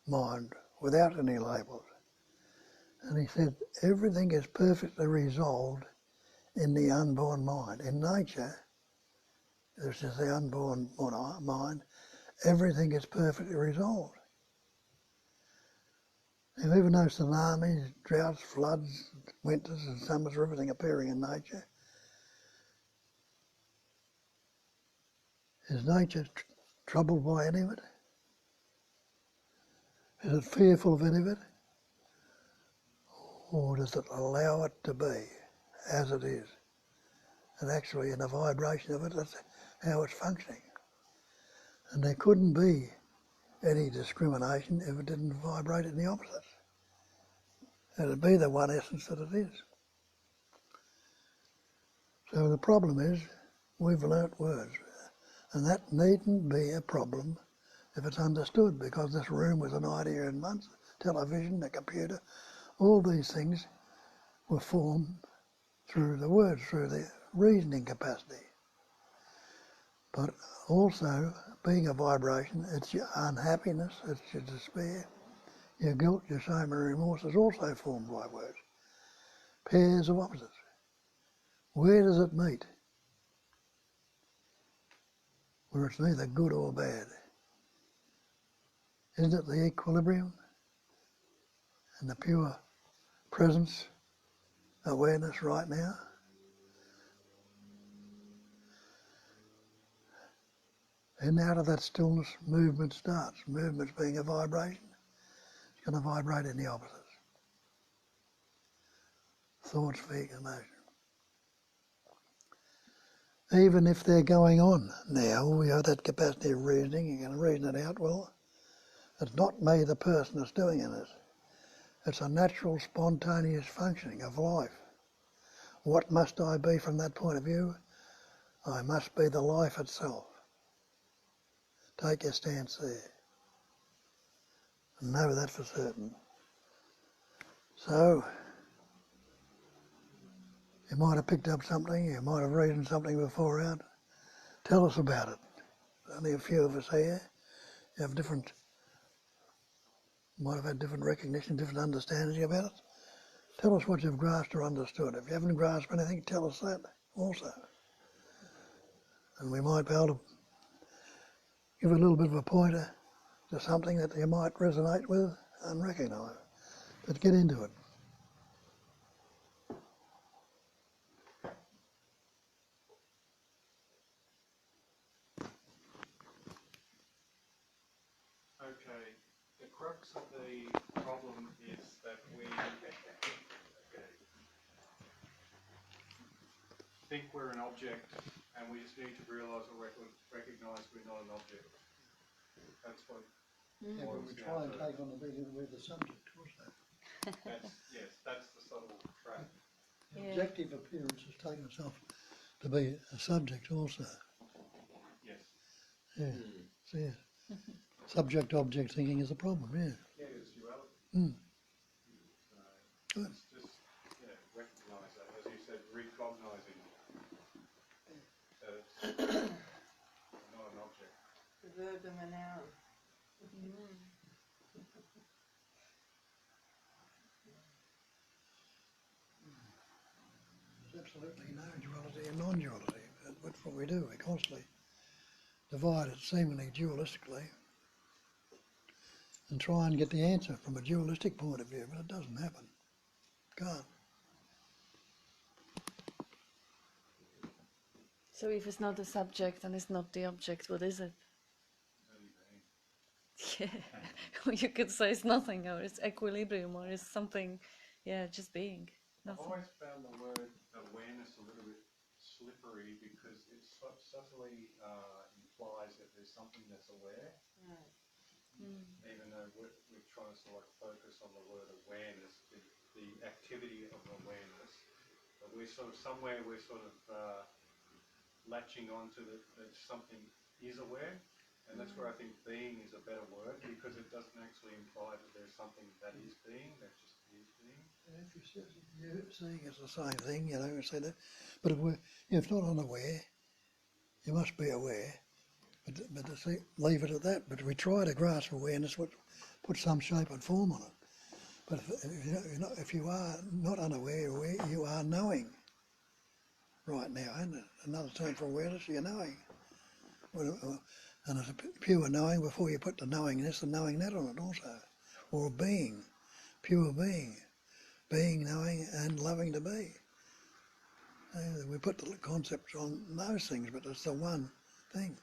mind without any labels. And he said everything is perfectly resolved in the unborn mind. In nature, this is the unborn mind, everything is perfectly resolved. And even though tsunamis, droughts, floods, winters and summers, everything appearing in nature, is nature troubled by any of it? Is it fearful of any of it? Or does it allow it to be as it is? And actually in the vibration of it, that's how it's functioning. And there couldn't be any discrimination if it didn't vibrate in the opposite. It'd be the one essence that it is. So the problem is, we've learnt words. And that needn't be a problem if it's understood, because this room was an idea in months, television, a computer, all these things were formed through the words, through the reasoning capacity. But also, being a vibration, it's your unhappiness, it's your despair, your guilt, your shame and remorse is also formed by words. Pairs of opposites. Where does it meet? Where it's neither good or bad. Isn't it the equilibrium and the pure presence, awareness right now? And out of that stillness, movement starts. Movement's being a vibration. It's going to vibrate in the opposites. Thoughts, feeling, emotion. Even if they're going on now, we have that capacity of reasoning. You can reason it out. Well, it's not me, the person, that's doing it. It's a natural, spontaneous functioning of life. What must I be from that point of view? I must be the life itself. Take your stance there. And know that for certain. So, you might have picked up something, you might have reasoned something beforehand. Tell us about it. Only a few of us here. You have might have had different recognition, different understanding about it. Tell us what you've grasped or understood. If you haven't grasped anything, tell us that also. And we might be able to give a little bit of a pointer to something that you might resonate with and recognise. But get into it. Okay, the crux of the problem is that we think we're an object, and we just need to realise or recognise we're not an object. That's what. Yeah, but we try and take on the bigger with the subject also. That's the subtle trap. The objective appearance has taken itself to be a subject also. Yes. Yeah. So, yeah. Subject-object thinking is a problem, yeah. Yeah, it's duality. Mm. So it's just recognise that, as you said, recognising that it's not an object. The verb and the noun. There's absolutely no duality and non-duality. That's what we do. We constantly divide it seemingly dualistically and try and get the answer from a dualistic point of view, but it doesn't happen. Can't. So if it's not the subject and it's not the object, what is it? Yeah, you could say it's nothing, or it's equilibrium, or it's something, just being. I've Nothing. always found the word awareness a little bit slippery because it subtly implies that there's something that's aware. Even though we're trying to sort of focus on the word awareness, the activity of awareness, but we're sort of latching on to that something is aware, and that's where I think being is a better word, because it doesn't actually imply that there's something that is being, that just is being. And if you're seeing it's the same thing, you say that. But if not unaware, you must be aware. But to see, leave it at that. But we try to grasp awareness, put some shape and form on it. But if you are not unaware, you are knowing right now, isn't it? Another term for awareness, you're knowing. And it's a pure knowing before you put the knowingness and knowing that on it also. Or being, pure being. Being, knowing and loving to be. We put the concepts on those things, but it's the one thing.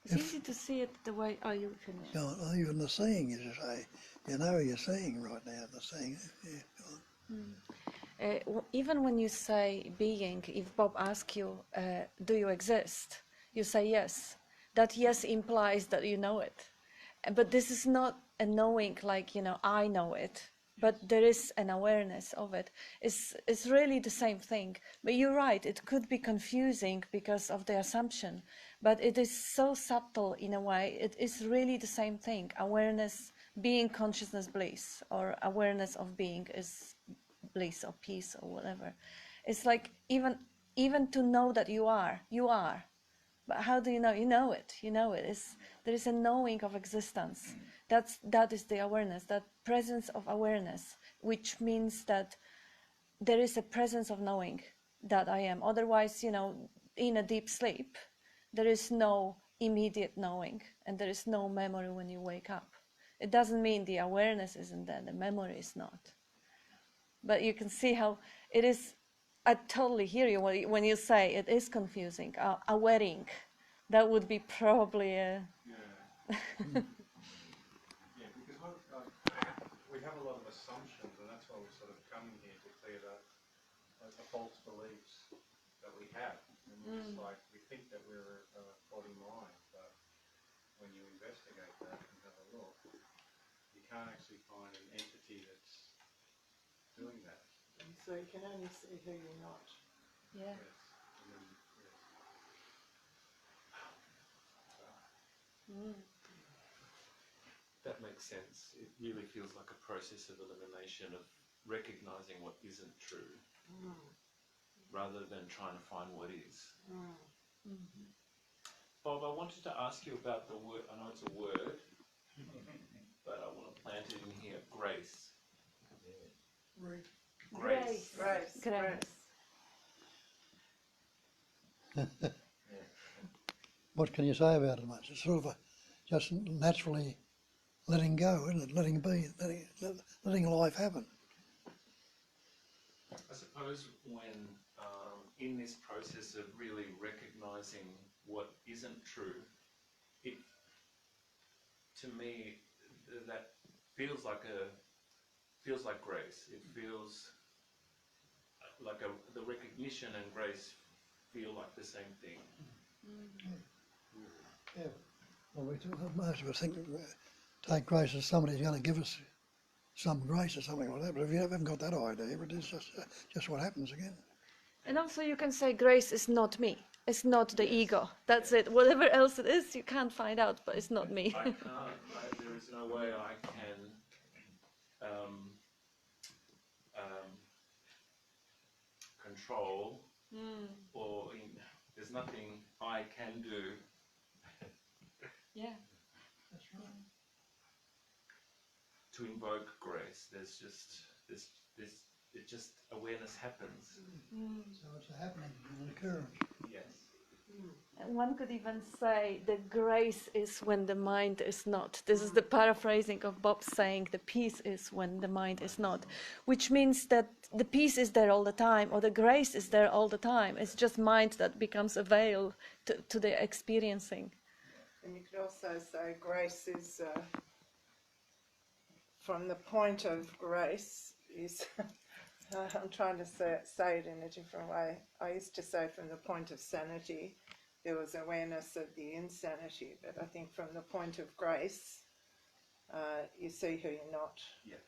It's easy to see it the way. Oh, you finish. Go on, even the seeing, as you say, you know you're seeing right now, the seeing. Yeah, go on. Even when you say being, if Bob asks you, do you exist? You say yes. That yes implies that you know it. But this is not a knowing like, I know it. But there is an awareness of it. It's really the same thing. But you're right, it could be confusing because of the assumption. But it is so subtle in a way. It is really the same thing. Awareness, being, consciousness, bliss, or awareness of being is bliss or peace or whatever. It's like even to know that you are. But how do you know? You know it. There is a knowing of existence. That is the awareness, that presence of awareness, which means that there is a presence of knowing that I am. Otherwise, in a deep sleep, there is no immediate knowing, and there is no memory when you wake up. It doesn't mean the awareness isn't there, the memory is not. But you can see how it is. I totally hear you when you say it is confusing. A wedding, that would be probably a... Yeah. Yeah, because we have a lot of assumptions, and that's why we're sort of coming here to clear that the false beliefs that we have. And it's like we think that we're a body mind, but when you investigate that and have a look, you can't actually find an entity that's doing that. So you can only see who you're not. Yeah. Yes. And then, yes. That makes sense. It really feels like a process of elimination, of recognizing what isn't true, rather than trying to find what is. Bob, I wanted to ask you about the word. I know it's a word, but I want to plant it in here. Grace. Grace. What can you say about it much? It's sort of just naturally letting go, isn't it? Letting be, letting life happen. I suppose when in this process of really recognizing what isn't true, it, to me, that feels like grace. It feels like the recognition and grace feel like the same thing. Yeah. Well, most of us think take grace as somebody who's going to give us some grace or something like that. But if you haven't got that idea, it is just what happens again. And also you can say grace is not me. It's not the ego. That's it. Whatever else it is, you can't find out, but it's not me. I can't. There is no way I can control, or there's nothing I can do. Yeah. That's right. To invoke grace, there's just awareness happens. So it's a happening, an occurrence. Yes. And one could even say the grace is when the mind is not. This is the paraphrasing of Bob saying the peace is when the mind is not, which means that the peace is there all the time, or the grace is there all the time. It's just mind that becomes a veil to the experiencing. And you could also say grace is, from the point of grace, is, I'm trying to say it in a different way. I used to say from the point of sanity, there was awareness of the insanity, but I think from the point of grace, you see who you're not. Yeah.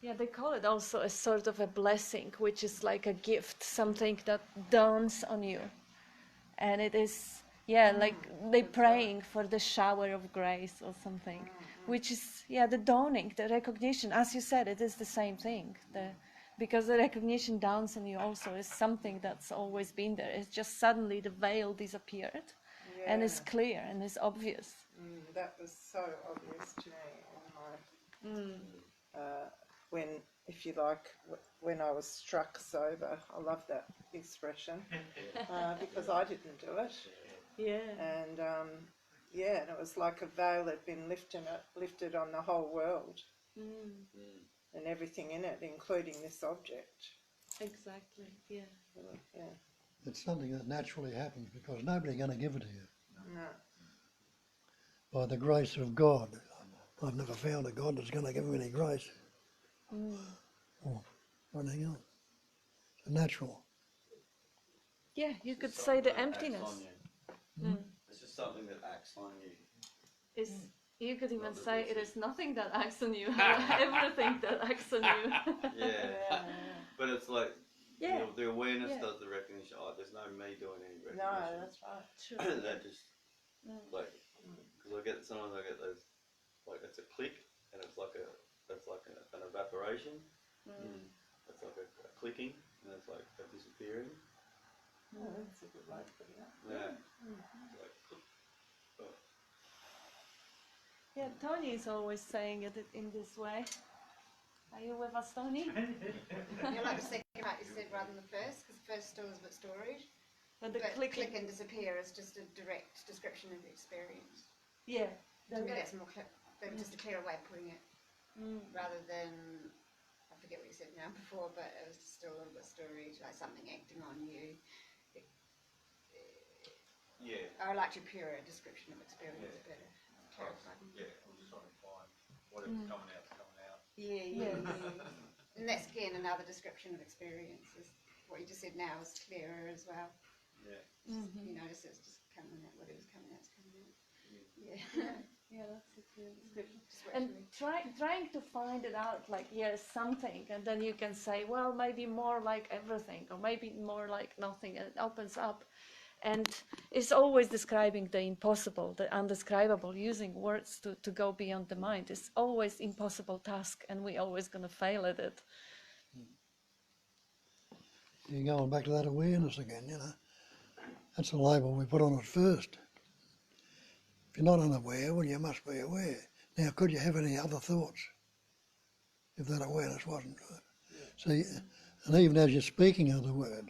Yeah, they call it also a sort of a blessing, which is like a gift, something that dawns on you. And it is, like they praying for the shower of grace or something, which is, the dawning, the recognition. As you said, it is the same thing. Because the recognition dawns on you also is something that's always been there. It's just suddenly the veil disappeared and it's clear and it's obvious. That was so obvious to me in my, if you like, when I was struck sober. I love that expression because I didn't do it. Yeah. And and it was like a veil had been lifted on the whole world and everything in it, including this object. Exactly. Yeah. Yeah. It's something that naturally happens because nobody's going to give it to you. No. By the grace of God. I've never found a God that's going to give me any grace or anything else. It's natural. Yeah, you It's could just say something the that acts emptiness. on you. It's just something that acts on you. Is you could even Not that say it's it a- is nothing that acts on you, everything that acts on you. Yeah. But it's like Yeah. the awareness Yeah. does the recognition. Oh, there's no me doing any No, recognition. that's right. True. That just like because sometimes I get those like it's a click and it's like an evaporation. It's like a clicking and it's like a disappearing. Oh, that's a good way of putting it. Yeah. It's like, oh. Yeah, Tony is always saying it in this way. Are you with us, Tony? You like the second part you said rather than the first, because the first still is a bit storage. But the But clicking. click and disappear is just a direct description of the experience. Yeah. To me, that's more just a clearer way of putting it, rather than, I forget what you said now before, but it was still a little bit storage, like something acting on you. Yeah. I like your purer description of experience better. Clarified. Yeah, I'm just trying to find whatever's coming out's coming out. Yeah. And that's again another description of experience. Is what you just said now is clearer as well. Yeah. You notice it's just coming out, whatever's coming out's coming out. Yeah. Yeah, that's a good description. Just wait And till we- trying to find it out, like yes, something, and then you can say, well, maybe more like everything, or maybe more like nothing, and it opens up. And it's always describing the impossible, the undescribable, using words to go beyond the mind. It's always impossible task, and we're always going to fail at it. You're going back to that awareness again, you know. That's the label we put on it first. If you're not unaware, well, you must be aware. Now, could you have any other thoughts if that awareness wasn't good? See, and even as you're speaking other words,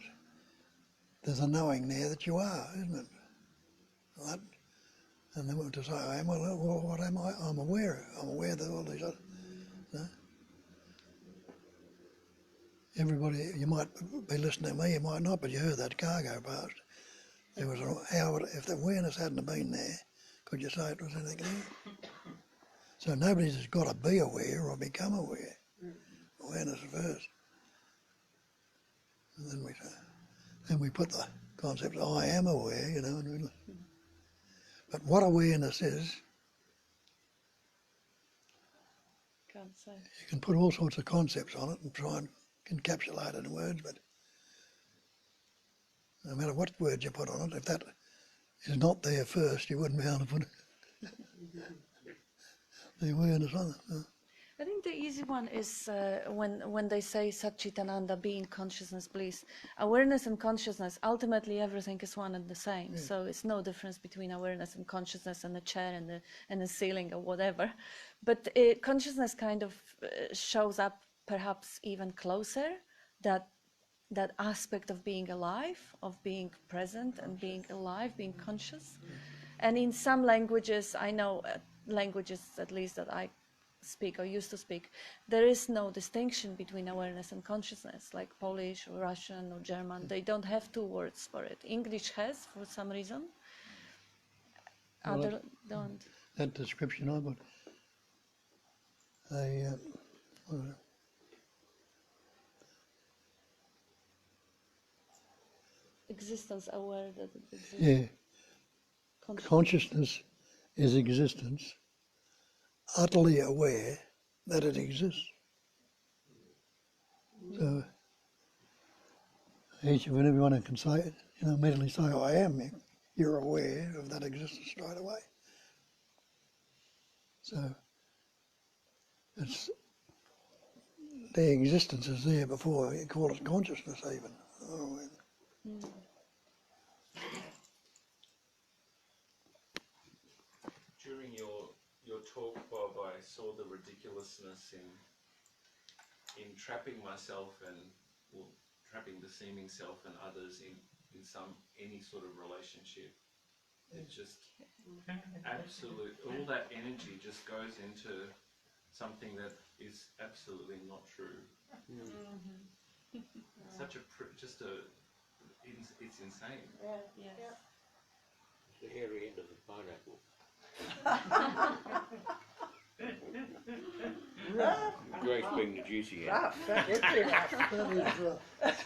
there's a knowing there that you are, isn't it? Right? And then to say, I am, well, what am I? I'm aware. I'm aware that all these other... No? Everybody, you might be listening to me, you might not, but you heard that car go past. There was if the awareness hadn't have been there, could you say it was anything there? So nobody's just got to be aware or become aware. Awareness first. And then we put the concept, I am aware, you know. But what awareness is, Can't say. you can put all sorts of concepts on it and try and encapsulate it in words, but no matter what words you put on it, if that is not there first, you wouldn't be able to put the awareness on it. I think the easy one is when they say Satchitananda, being, consciousness, bliss. Awareness and consciousness, ultimately everything is one and the same. Yeah. So it's no difference between awareness and consciousness and a chair and a ceiling or whatever. But consciousness kind of shows up perhaps even closer, that aspect of being alive, of being present and being alive, being conscious. And in some languages, I know languages at least that I speak or used to speak, there is no distinction between awareness and consciousness, like Polish or Russian or German. They don't have two words for it. English has, for some reason. Well, Other don't. That description of it, Existence aware that it exists. yeah, consciousness is existence, utterly aware that it exists. So each and everyone can say it, you know, mentally say, I am. You're aware of that existence straight away. So it's the existence is there before you call it consciousness even. During your talk, Bob, I saw the ridiculousness in trapping myself and trapping the seeming self and others in any sort of relationship. It just all that energy just goes into something that is absolutely not true. Such a just a it's insane. Yeah. Yes. Yeah. The hairy end of the pineapple. Grace being the juicy end. Rough. That would be rough. That is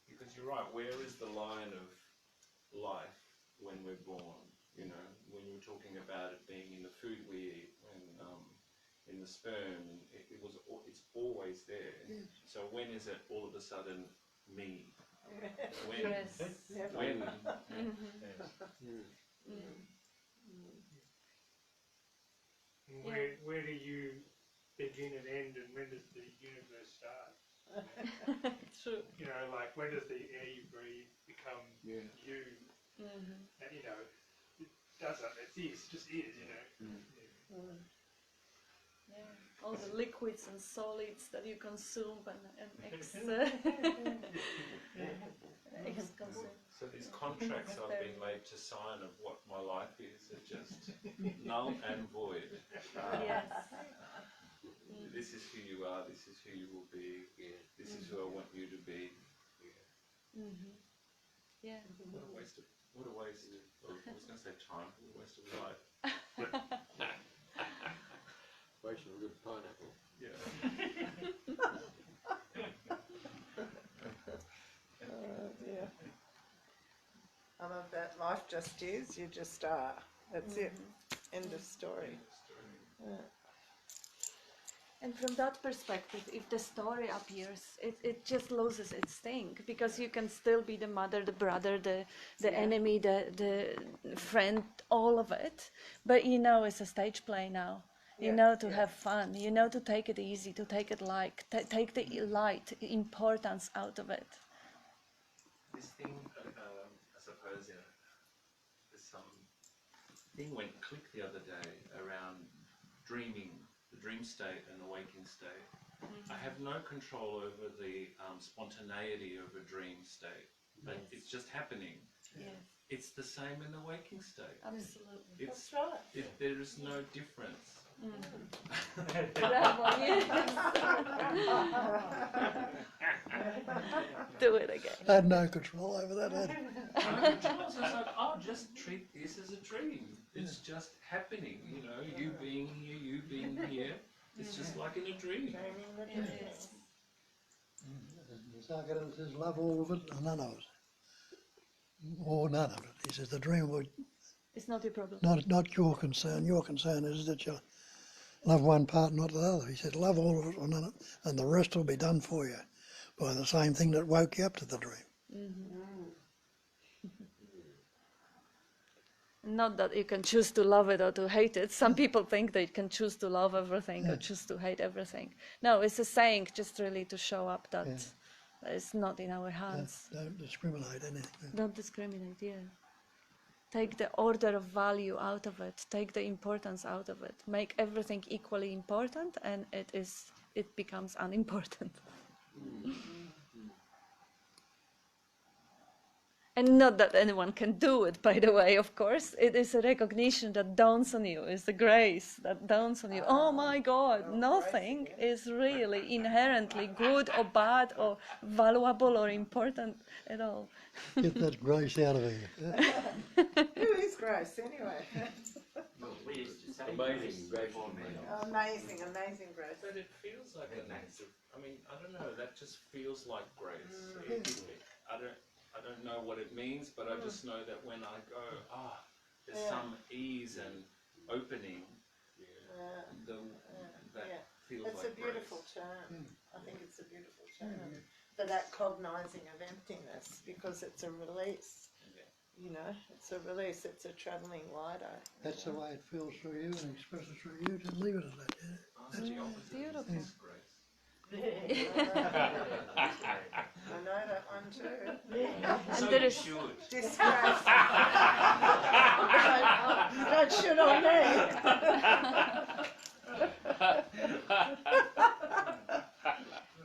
Because you're right, where is the line of life when we're born? You know, when you're talking about it being in the food we eat, when in the sperm, it's always there. So when is it all of a sudden me? When? Yes. When? Where do you begin and end, and when does the universe start? True. You know, like when does the air you breathe become you? Mm-hmm. And you know, it doesn't. It just is. You know. Yeah. All the liquids and solids that you consume and consume. So these contracts I've been made to sign of what my life is are just null and void. Yes. This is who you are, this is who you will be, this is who I want you to be. Mm-hmm. Yeah. What a waste of, I was going to say time, what a waste of life. Waste of a good pineapple. Yeah. Yeah. I love that. Life just is. You just are. That's it. End of story. Yeah. And from that perspective, if the story appears, it just loses its sting, because you can still be the mother, the brother, the enemy, the friend, all of it. But you know it's a stage play now. You know to have fun. You know to take it easy, to take it light, take the light importance out of it. This thing, I suppose, there's some thing went click the other day around dreaming, the dream state and the waking state. I have no control over the spontaneity of a dream state, but it's just happening. Yes. It's the same in the waking state. Absolutely. It's, That's right. there is no difference. Bravo, yes. Do it again. I had no control over that. Had I? So it's like, oh, just treat this as a dream. It's just happening, you know, you being here, you being here. It's just like in a dream. It is. Sakura says, love all of it or none of it. Or none of it. He says, the dream would It's not your problem. not your concern. Your concern is that you love one part, not the other. He said, love all of it or none of it, and the rest will be done for you by the same thing that woke you up to the dream. Not that you can choose to love it or to hate it. Some people think they can choose to love everything or choose to hate everything. No, it's a saying just really to show up that it's not in our hands. Don't discriminate anything. Don't discriminate, yeah. Take the order of value out of it. Take the importance out of it. Make everything equally important, and it becomes unimportant. And not that anyone can do it, by the way, of course. It is a recognition that dawns on you, it's the grace that dawns on you. Oh my God, nothing is really inherently good or bad or valuable or important at all. Get that grace out of here. Who is Grace anyway? We used to say amazing grace. Amazing, amazing Grace. But it feels like an act of, I mean, I don't know, that just feels like grace. I don't know what it means, but I just know that when I go, there's some ease and opening, that feels It's like a beautiful grace. term. I think it's a beautiful term for that cognising of emptiness, because it's a release. You know, it's a release. It's a travelling wider. That's the way it feels through you and expresses through you. Just leave it at that. Yeah? That's the opposite. Beautiful. It's grace. I know that one too. So there you is- should. Disgrace. Don't shoot on me.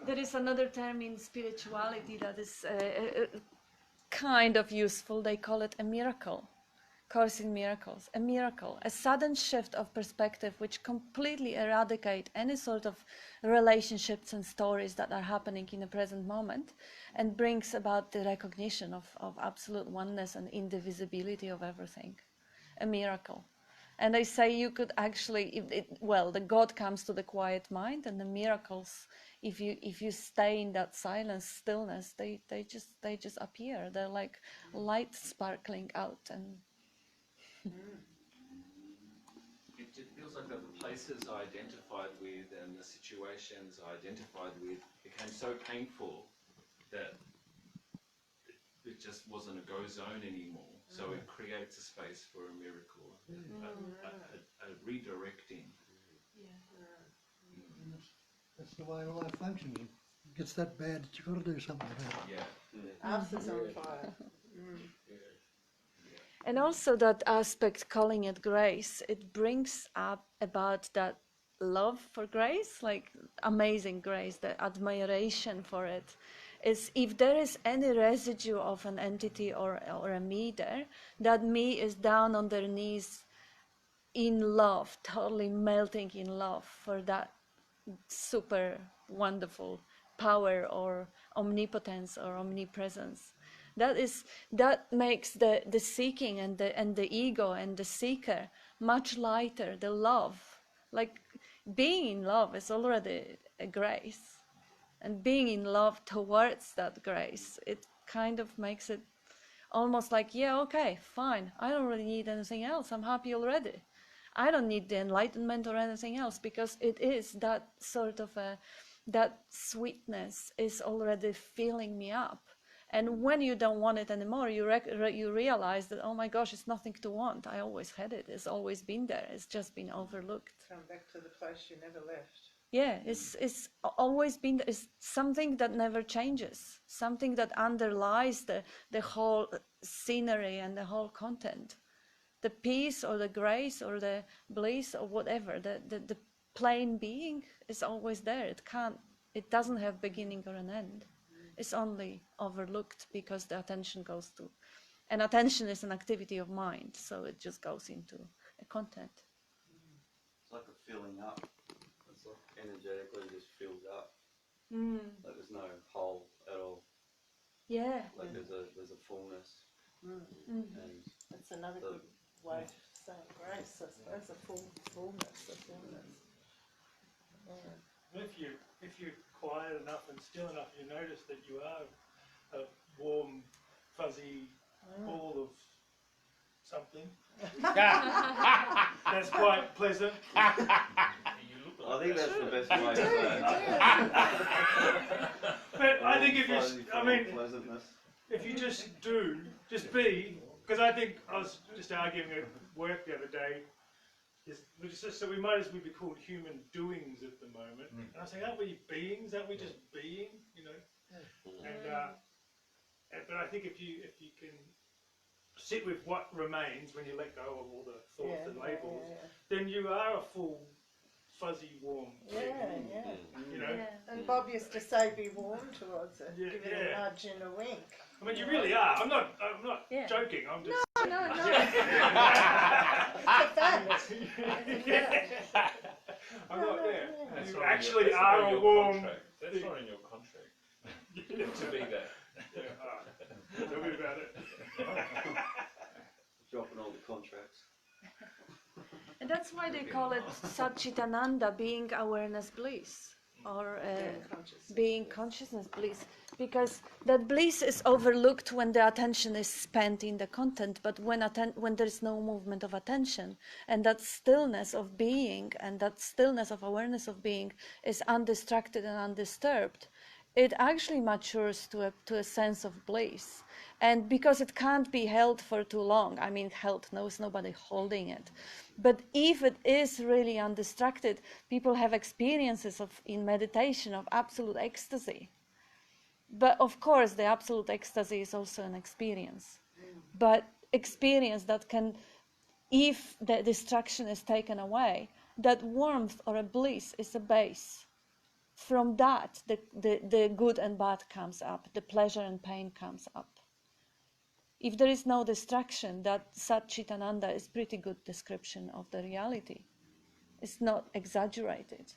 There is another term in spirituality that is kind of useful. They call it a miracle. Course in Miracles, a miracle, a sudden shift of perspective which completely eradicate any sort of relationships and stories that are happening in the present moment and brings about the recognition of absolute oneness and indivisibility of everything. A miracle. And they say you could actually, well, the God comes to the quiet mind, and the miracles, if you stay in that silence, stillness, they just appear. They're like light sparkling out. And it just feels like the places I identified with and the situations I identified with became so painful that it just wasn't a go zone anymore. So it creates a space for a miracle, a redirecting. That's the way life functions. It gets that bad that you've got to do something about it. Yeah. Earth is on fire. And also that aspect, calling it grace, it brings up about that love for grace, like amazing grace, the admiration for it. Is if there is any residue of an entity or a me there, that me is down on their knees in love, totally melting in love for that super wonderful power or omnipotence or omnipresence. That makes the seeking and the ego and the seeker much lighter. The love, like being in love, is already a grace, and being in love towards that grace, it kind of makes it almost like, yeah, okay, fine, I don't really need anything else, I'm happy already. I don't need the enlightenment or anything else, because it is that sort of that sweetness is already filling me up. And when you don't want it anymore, you realize that, oh my gosh, it's nothing to want. I always had it. It's always been there. It's just been overlooked. Come back to the place you never left. Yeah, it's always been, it's something that never changes, something that underlies the whole scenery and the whole content. The peace or the grace or the bliss or whatever, the plain being is always there. It doesn't have beginning or an end. It's only overlooked because the attention goes to, and attention is an activity of mind, so it just goes into a content. It's like a filling up. It's like energetically just fills up. Like there's no hole at all. Yeah. Like there's a fullness. And That's another good way of saying grace, I suppose, a fullness, a fullness. If you're quiet enough and still enough, you notice that you are a warm, fuzzy ball of something. That's quite pleasant. I think that's the best way to say it. But I think Pleasantness. if you just be, because I think I was just arguing at work the other day, so we might as well be called human doings at the moment. And I was saying, aren't we beings? Aren't we just being? You know. But I think if you can sit with what remains when you let go of all the thoughts and labels, then you are a full, fuzzy, warm thing. You know. And Bob used to say, "Be warm towards it, give it a nudge and a wink." I mean, you really are. I'm not joking. I'm just. No. It's a fact. I'm not there. That's You not actually that's not are in a your warm. contract. That's not in your contract. To be that. Yeah, all right. Tell me about it. Dropping all the contracts. And that's why they call it Satchitananda, being awareness bliss, or being consciousness bliss, because that bliss is overlooked when the attention is spent in the content, but when there is no movement of attention, and that stillness of being and that stillness of awareness of being is undistracted and undisturbed, it actually matures to a sense of bliss. And because it can't be held for too long, I mean, held, no, it's nobody holding it. But if it is really undistracted, people have experiences in meditation of absolute ecstasy. But of course, the absolute ecstasy is also an experience. But experience that can, if the distraction is taken away, that warmth or a bliss is a base. From that, the good and bad comes up, the pleasure and pain comes up. If there is no distraction, that Sat Chit Ananda is pretty good description of the reality. It's not exaggerated,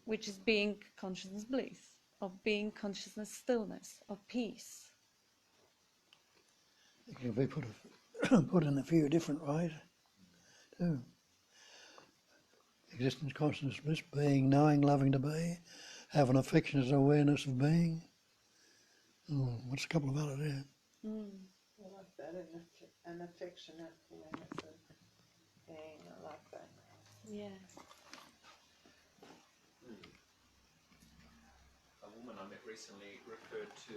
which is being consciousness bliss, of being consciousness stillness, of peace. It can be put in a few different ways too. Existence, consciousness, bliss, being, knowing, loving to be, have an affectionate awareness of being. Oh, what's a couple of others there? I like that, an affectionate awareness of being. I like that. Yeah. A woman I met recently referred to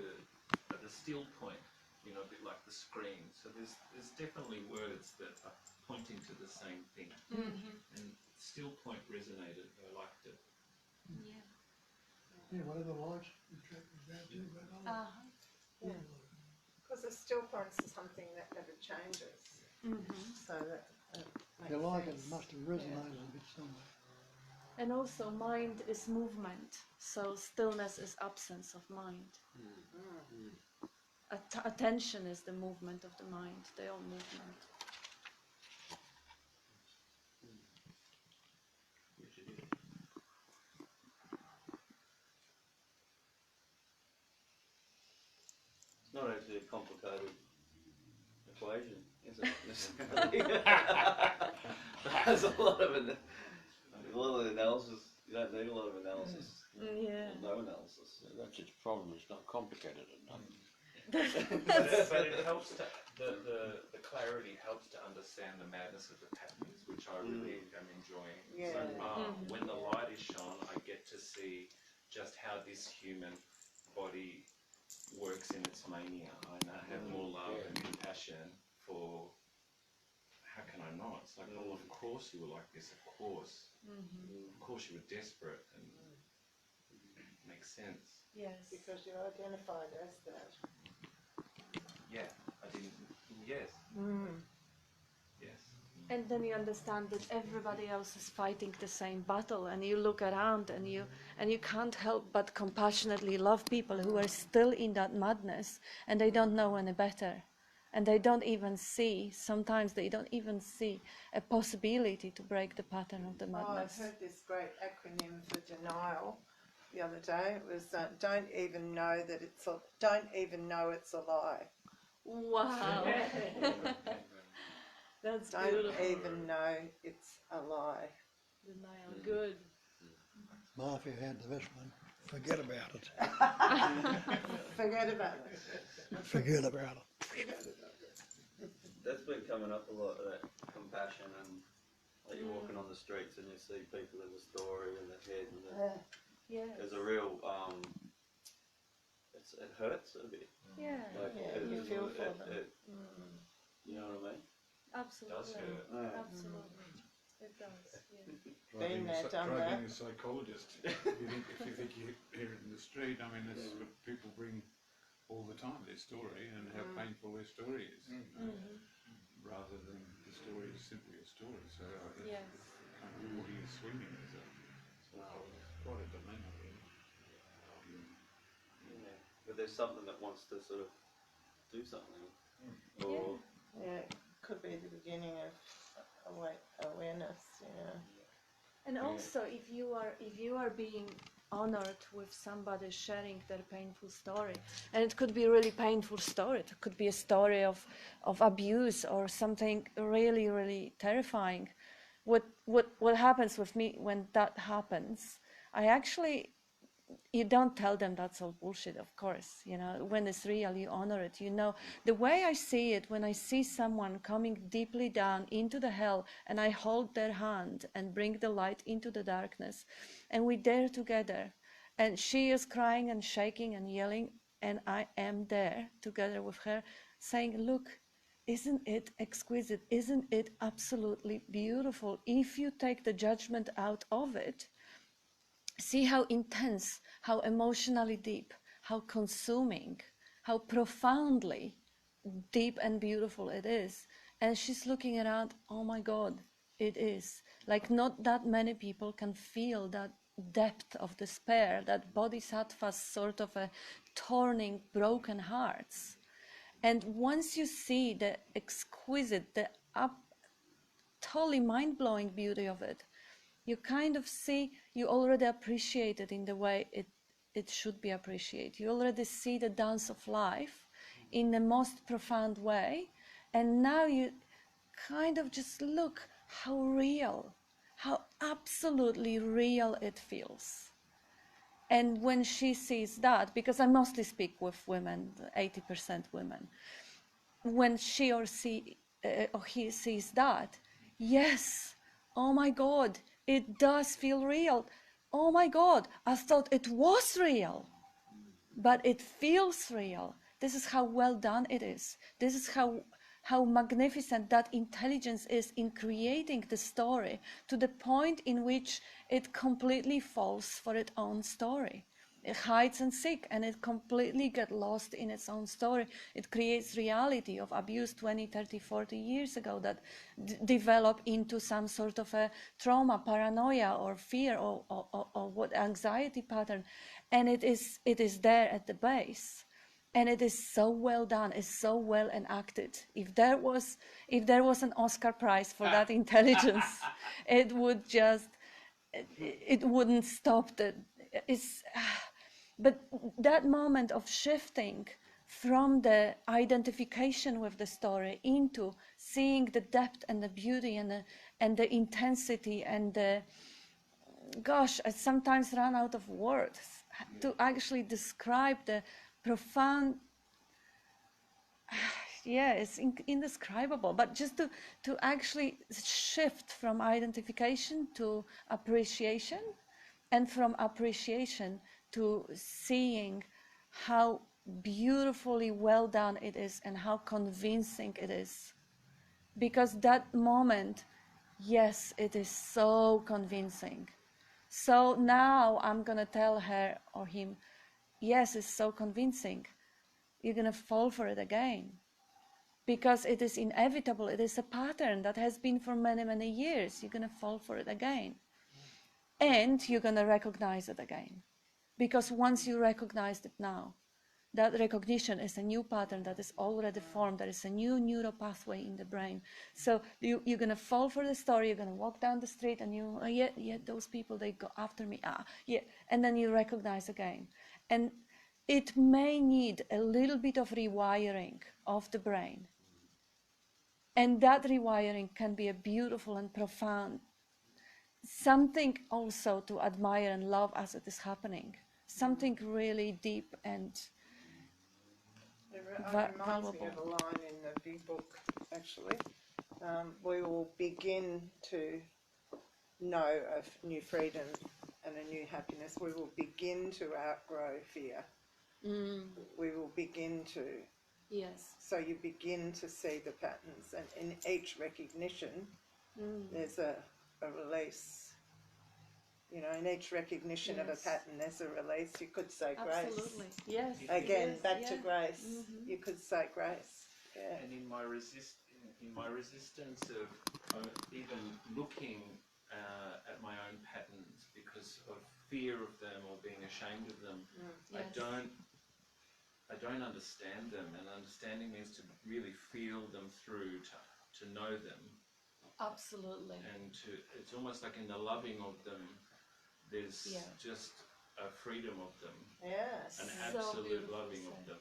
the still point, you know, a bit like the screen. So there's definitely words that are pointing to the same thing. And still point resonated. I liked it. Yeah, whatever lights attracted that too, Because the still point's something that never changes. So that If makes you like it, sense. it must have resonated a bit somewhere. And also mind is movement, so stillness is absence of mind. Attention is the movement of the mind, their own movement. It's not actually a complicated equation, is it? There's a lot of analysis. You don't need a lot of analysis. Yeah. No analysis. That's its problem, it's not complicated enough. But it helps to, the clarity helps to understand the madness of the patterns, which I really am enjoying. Yeah. So when the light is shone, I get to see just how this human body works in its mania. I have more love and compassion for, how can I not? It's like, oh, of course you were like this, of course. Of course you were desperate, and it makes sense. Yes. Because you identified as that. Yeah, I didn't, yes. Yes. And then you understand that everybody else is fighting the same battle, and you look around and you can't help but compassionately love people who are still in that madness, and they don't know any better. And they don't even see, sometimes they don't even see a possibility to break the pattern of the madness. I heard this great acronym for denial the other day. It was don't even know it's a lie. Wow. That's Don't beautiful. even know it's a lie. Denial, good. Mafia had the best one. Forget about it. Forget about it. Forget about it. That's been coming up a lot, that compassion, and like you're walking on the streets and you see people in the story and the head, and Yes. there's a real, it hurts a bit. Yeah. Like, You feel for them. You know what I mean? Absolutely. Yeah. Absolutely. It does. Yeah. Been there, done that. Being a psychologist, if you think you hear it in the street, I mean, that's what people bring all the time, their story, and how painful their story is, you know, rather than the story is simply a story. So it's Yes. kind of woody and swinging is quite a dilemma, really. Yeah. But there's something that wants to sort of do something. Or Yeah, it could be the beginning of awareness, you know. And also, if you are being honored with somebody sharing their painful story, and it could be a really painful story. It could be a story of abuse or something really, really terrifying. What happens with me when that happens? You don't tell them that's all bullshit, of course. You know, when it's real, you honor it. You know, the way I see it, when I see someone coming deeply down into the hell, and I hold their hand and bring the light into the darkness, and we dare together, and she is crying and shaking and yelling, and I am there together with her, saying, look, isn't it exquisite? Isn't it absolutely beautiful? If you take the judgment out of it, see how intense, how emotionally deep, how consuming, how profoundly deep and beautiful it is. And she's looking around, oh my God, it is. Like, not that many people can feel that depth of despair, that bodhisattvas sort of turning broken hearts. And once you see the exquisite, the totally mind-blowing beauty of it, you kind of see, you already appreciate it in the way it should be appreciated. You already see the dance of life in the most profound way, and now you kind of just look how real, how absolutely real it feels. And when she sees that, because I mostly speak with women, 80% women, when she or he sees that, yes, oh my God, it does feel real. Oh my God, I thought it was real, but it feels real. This is how well done it is. This is how magnificent that intelligence is in creating the story, to the point in which it completely falls for its own story. It hides and seeks, and it completely gets lost in its own story. It creates reality of abuse 20, 30, 40 years ago that develop into some sort of a trauma, paranoia, or fear, or what anxiety pattern. And it is there at the base. And it is so well done, it's so well enacted. If there was an Oscar Prize for that intelligence, it wouldn't stop. But that moment of shifting from the identification with the story into seeing the depth and the beauty and the intensity and the, gosh, I sometimes run out of words to actually describe the profound, it's indescribable, but just to actually shift from identification to appreciation, and from appreciation to seeing how beautifully well done it is and how convincing it is. Because that moment, yes, it is so convincing. So now I'm going to tell her or him, yes, it's so convincing. You're going to fall for it again. Because it is inevitable. It is a pattern that has been for many, many years. You're going to fall for it again. And you're going to recognize it again. Because once you recognized it now, that recognition is a new pattern that is already formed. There is a new neural pathway in the brain. So you're going to fall for the story. You're going to walk down the street and those people, they go after me. And then you recognize again. And it may need a little bit of rewiring of the brain. And that rewiring can be a beautiful and profound, something also to admire and love as it is happening. Something really deep and It reminds me of a line in the big book, actually. We will begin to know of new freedom and a new happiness. We will begin to outgrow fear. We will begin to. yes. So you begin to see the patterns, and in each recognition, there's a release. You know, in each recognition of a pattern, there's a release. You could say grace. Absolutely. Yes. Again, back to yeah. grace. You could say grace. Yeah. And in my resistance of even looking at my own patterns because of fear of them or being ashamed of them, Yes. I don't understand them, and understanding means to really feel them through, to know them. Absolutely. And it's almost like in the loving of them, there's just a freedom of them. Yes. An So absolute loving of them.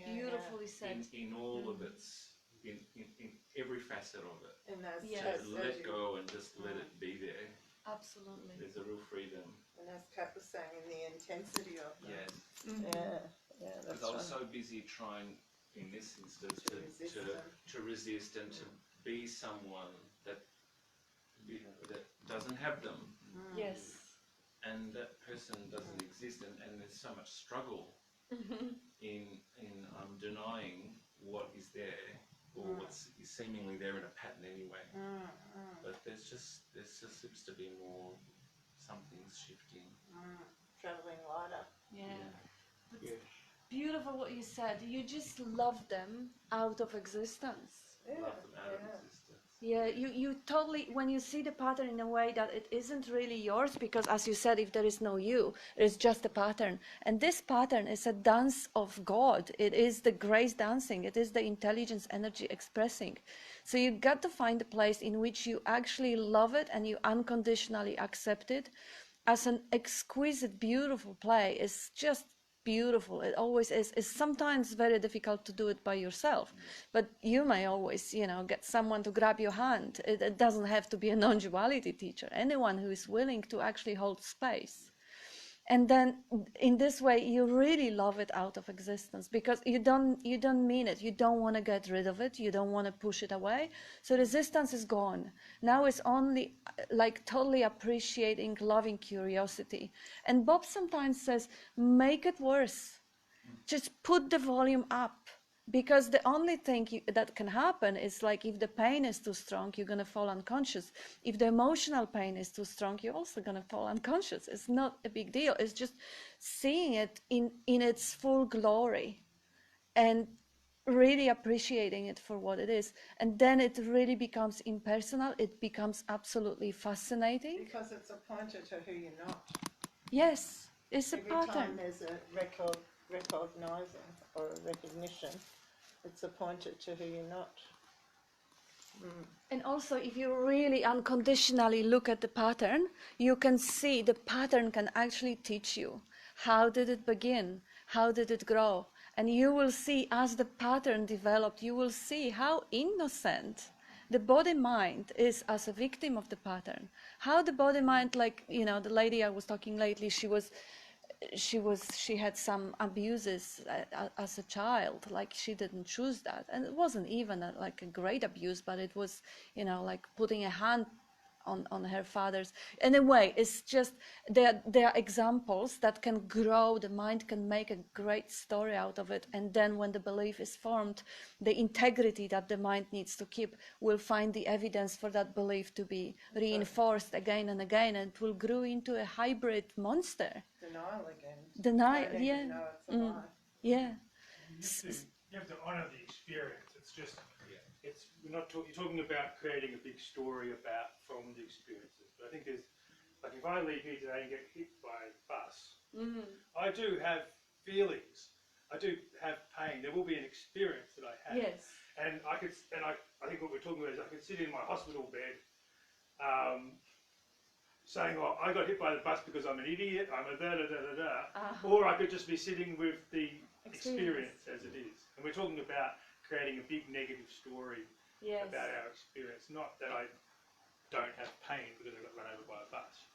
Beautifully said. In all of its, in every facet of it. And that's To let go and just let it be there. Absolutely. There's a real freedom. And as Kat was saying, in the intensity of them. Yes. Yeah, that's Because I was right. so busy trying, in this instance, to resist and to be someone that doesn't have them. Yes. And that person doesn't exist, and there's so much struggle in denying what is there, or what's seemingly there in a pattern anyway. But there just seems to be more, something's shifting. Travelling lighter. Yeah. Beautiful what you said. You just love them out of existence. Love them out of existence. Yeah, you totally, when you see the pattern in a way that it isn't really yours, because as you said, if there is no you, it's just a pattern. And this pattern is a dance of God. It is the grace dancing. It is the intelligence energy expressing. So you got to find a place in which you actually love it and you unconditionally accept it as an exquisite, beautiful play. It's just beautiful. It always is. It's sometimes very difficult to do it by yourself, but you may always, get someone to grab your hand. It doesn't have to be a non-duality teacher. Anyone who is willing to actually hold space. And then in this way you really love it out of existence, because you don't mean it. You don't want to get rid of it. You don't want to push it away. So resistance is gone. Now it's only like totally appreciating, loving curiosity. And Bob sometimes says, make it worse. Just put the volume up. Because the only thing that can happen is, like, if the pain is too strong, you're going to fall unconscious. If the emotional pain is too strong, you're also going to fall unconscious. It's not a big deal. It's just seeing it in its full glory and really appreciating it for what it is. And then it really becomes impersonal. It becomes absolutely fascinating. Because it's a pointer to who you're not. Yes, it's a Every pattern. time there's a recognizing or a recognition, it's a pointer to who you're not. And also, if you really unconditionally look at the pattern, you can see the pattern can actually teach you. How did it begin? How did it grow? And you will see, as the pattern developed, you will see how innocent the body-mind is as a victim of the pattern. How the body-mind, like, the lady I was talking lately, she had some abuses as a child. Like, she didn't choose that, and it wasn't even a great abuse, but it was, like putting a hand on her father's. In a way, it's just there are examples that can grow. The mind can make a great story out of it, and then when the belief is formed, the integrity that the mind needs to keep will find the evidence for that belief to be reinforced again and again, and it will grow into a hybrid monster. Denial again. Denial, Don't yeah. even know it's a lie. Yeah. You have to honour the experience. It's just, you're talking about creating a big story from the experiences. But I think there's, like, if I leave here today and get hit by a bus, I do have feelings. I do have pain. There will be an experience that I have. Yes. And I think what we're talking about is I could sit in my hospital bed, saying, "Oh, I got hit by the bus because I'm an idiot. I'm a da-da-da-da-da." Or I could just be sitting with the experience as it is. And we're talking about creating a big negative story about our experience, not that I don't have pain because I got run over by a bus.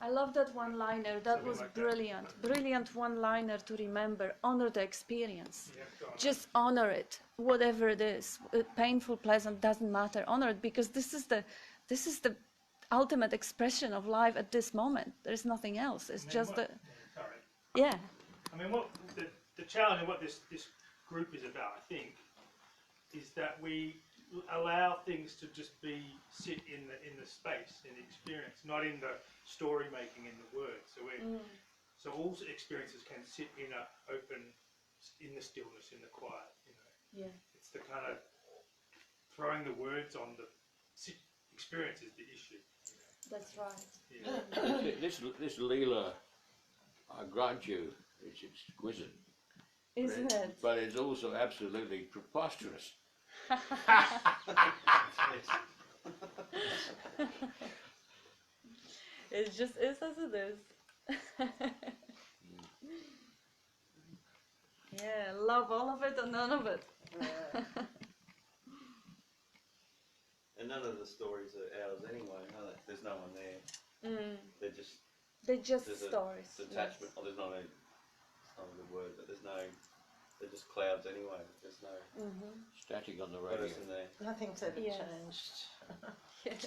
I love that one-liner. That Something was like that. brilliant. Brilliant one-liner to remember. Honor the experience. You have to honour Just honor it, whatever it is. Painful, pleasant, doesn't matter. Honor it, because this is the ultimate expression of life at this moment. There's nothing else. It's just the. Sorry. Yeah. I mean, what the challenge and what this group is about, I think, is that we allow things to just sit in the space, in the experience, not in the story making, in the words. So all experiences can sit in in the stillness, in the quiet. Yeah. It's the kind of throwing the words on the experience is the issue. That's right. Yeah. This Leela, I grant you, it's exquisite. Isn't it? But it's also absolutely preposterous. It just is as it is. Yeah, love all of it or none of it. And none of the stories are ours anyway. There's no one there. They're just They're just stories. Detachment. Oh, it's not a good word, but they're just clouds anyway. There's no Static on the radio. person there. Nothing's ever Yes. changed. Yes.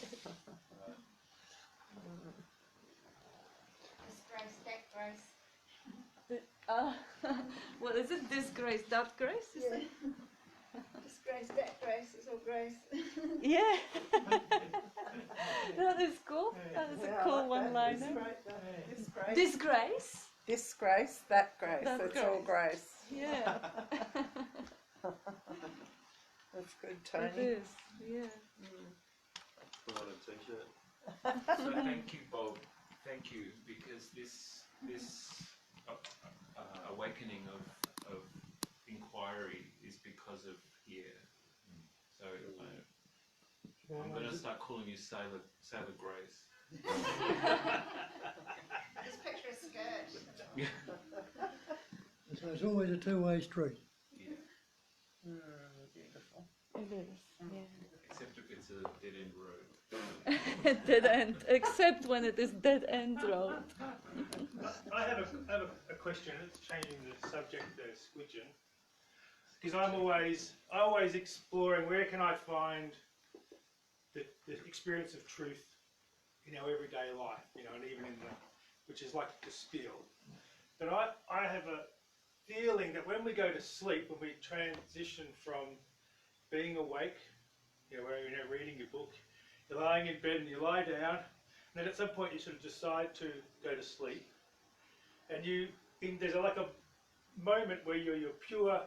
Disgrace, that grace. What is it? Disgrace, that grace? You say? Disgrace, that grace, it's all grace. Yeah. That is cool. That is a cool one-liner. Disgrace. Disgrace? Disgrace, that grace. That It's all grace. Yeah. That's good, It Tony. is. Yeah. t-shirt. So thank you, Bob. Thank you, because this awakening of inquiry is because of here. So I'm going to start calling you Sailor Grace. Just picture a skirt. Yeah. So it's always a two-way street. Yeah. Beautiful. It is, yeah. Except if it's a dead end road. Dead end, except when it is dead end road. I have a question. It's changing the subject there, squidgen. Because I'm always exploring where can I find the experience of truth in our everyday life, you know, and even in which is like the spiel. But I have a feeling that when we go to sleep, when we transition from being awake, you know, where you're reading your book, you're lying in bed and you lie down, and then at some point you sort of decide to go to sleep, and there's like a moment where you're your pure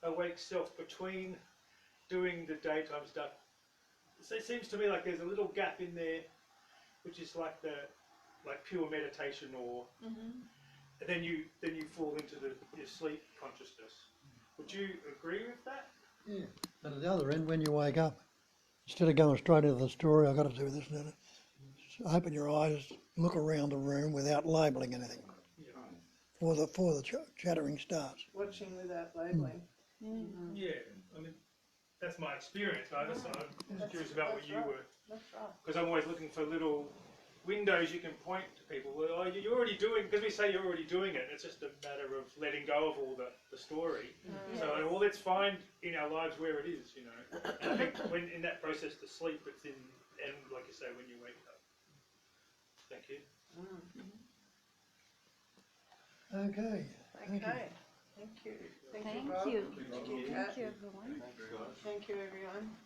awake self between doing the daytime stuff. So it seems to me like there's a little gap in there, which is like pure meditation, or and then you fall into your sleep consciousness. Would you agree with that? Yeah. And at the other end, when you wake up, instead of going straight into the story, I've got to do this, open your eyes, look around the room without labelling anything. Before the chattering starts. Watching without labelling. Yeah, I mean, that's my experience. I'm just curious about what you were, That's right. because I'm always looking for little windows you can point to people. Well, oh, you're already doing, because we say you're already doing it. It's just a matter of letting go of all the story. So, well, let's find in our lives where it is, you know. And I think when in that process to sleep, it's in, and like you say, when you wake up. Thank you. Okay. Thank you. Okay. Thank you. Thank Bob. you. Thank you, Thank Kat. you, everyone. Thank you, everyone.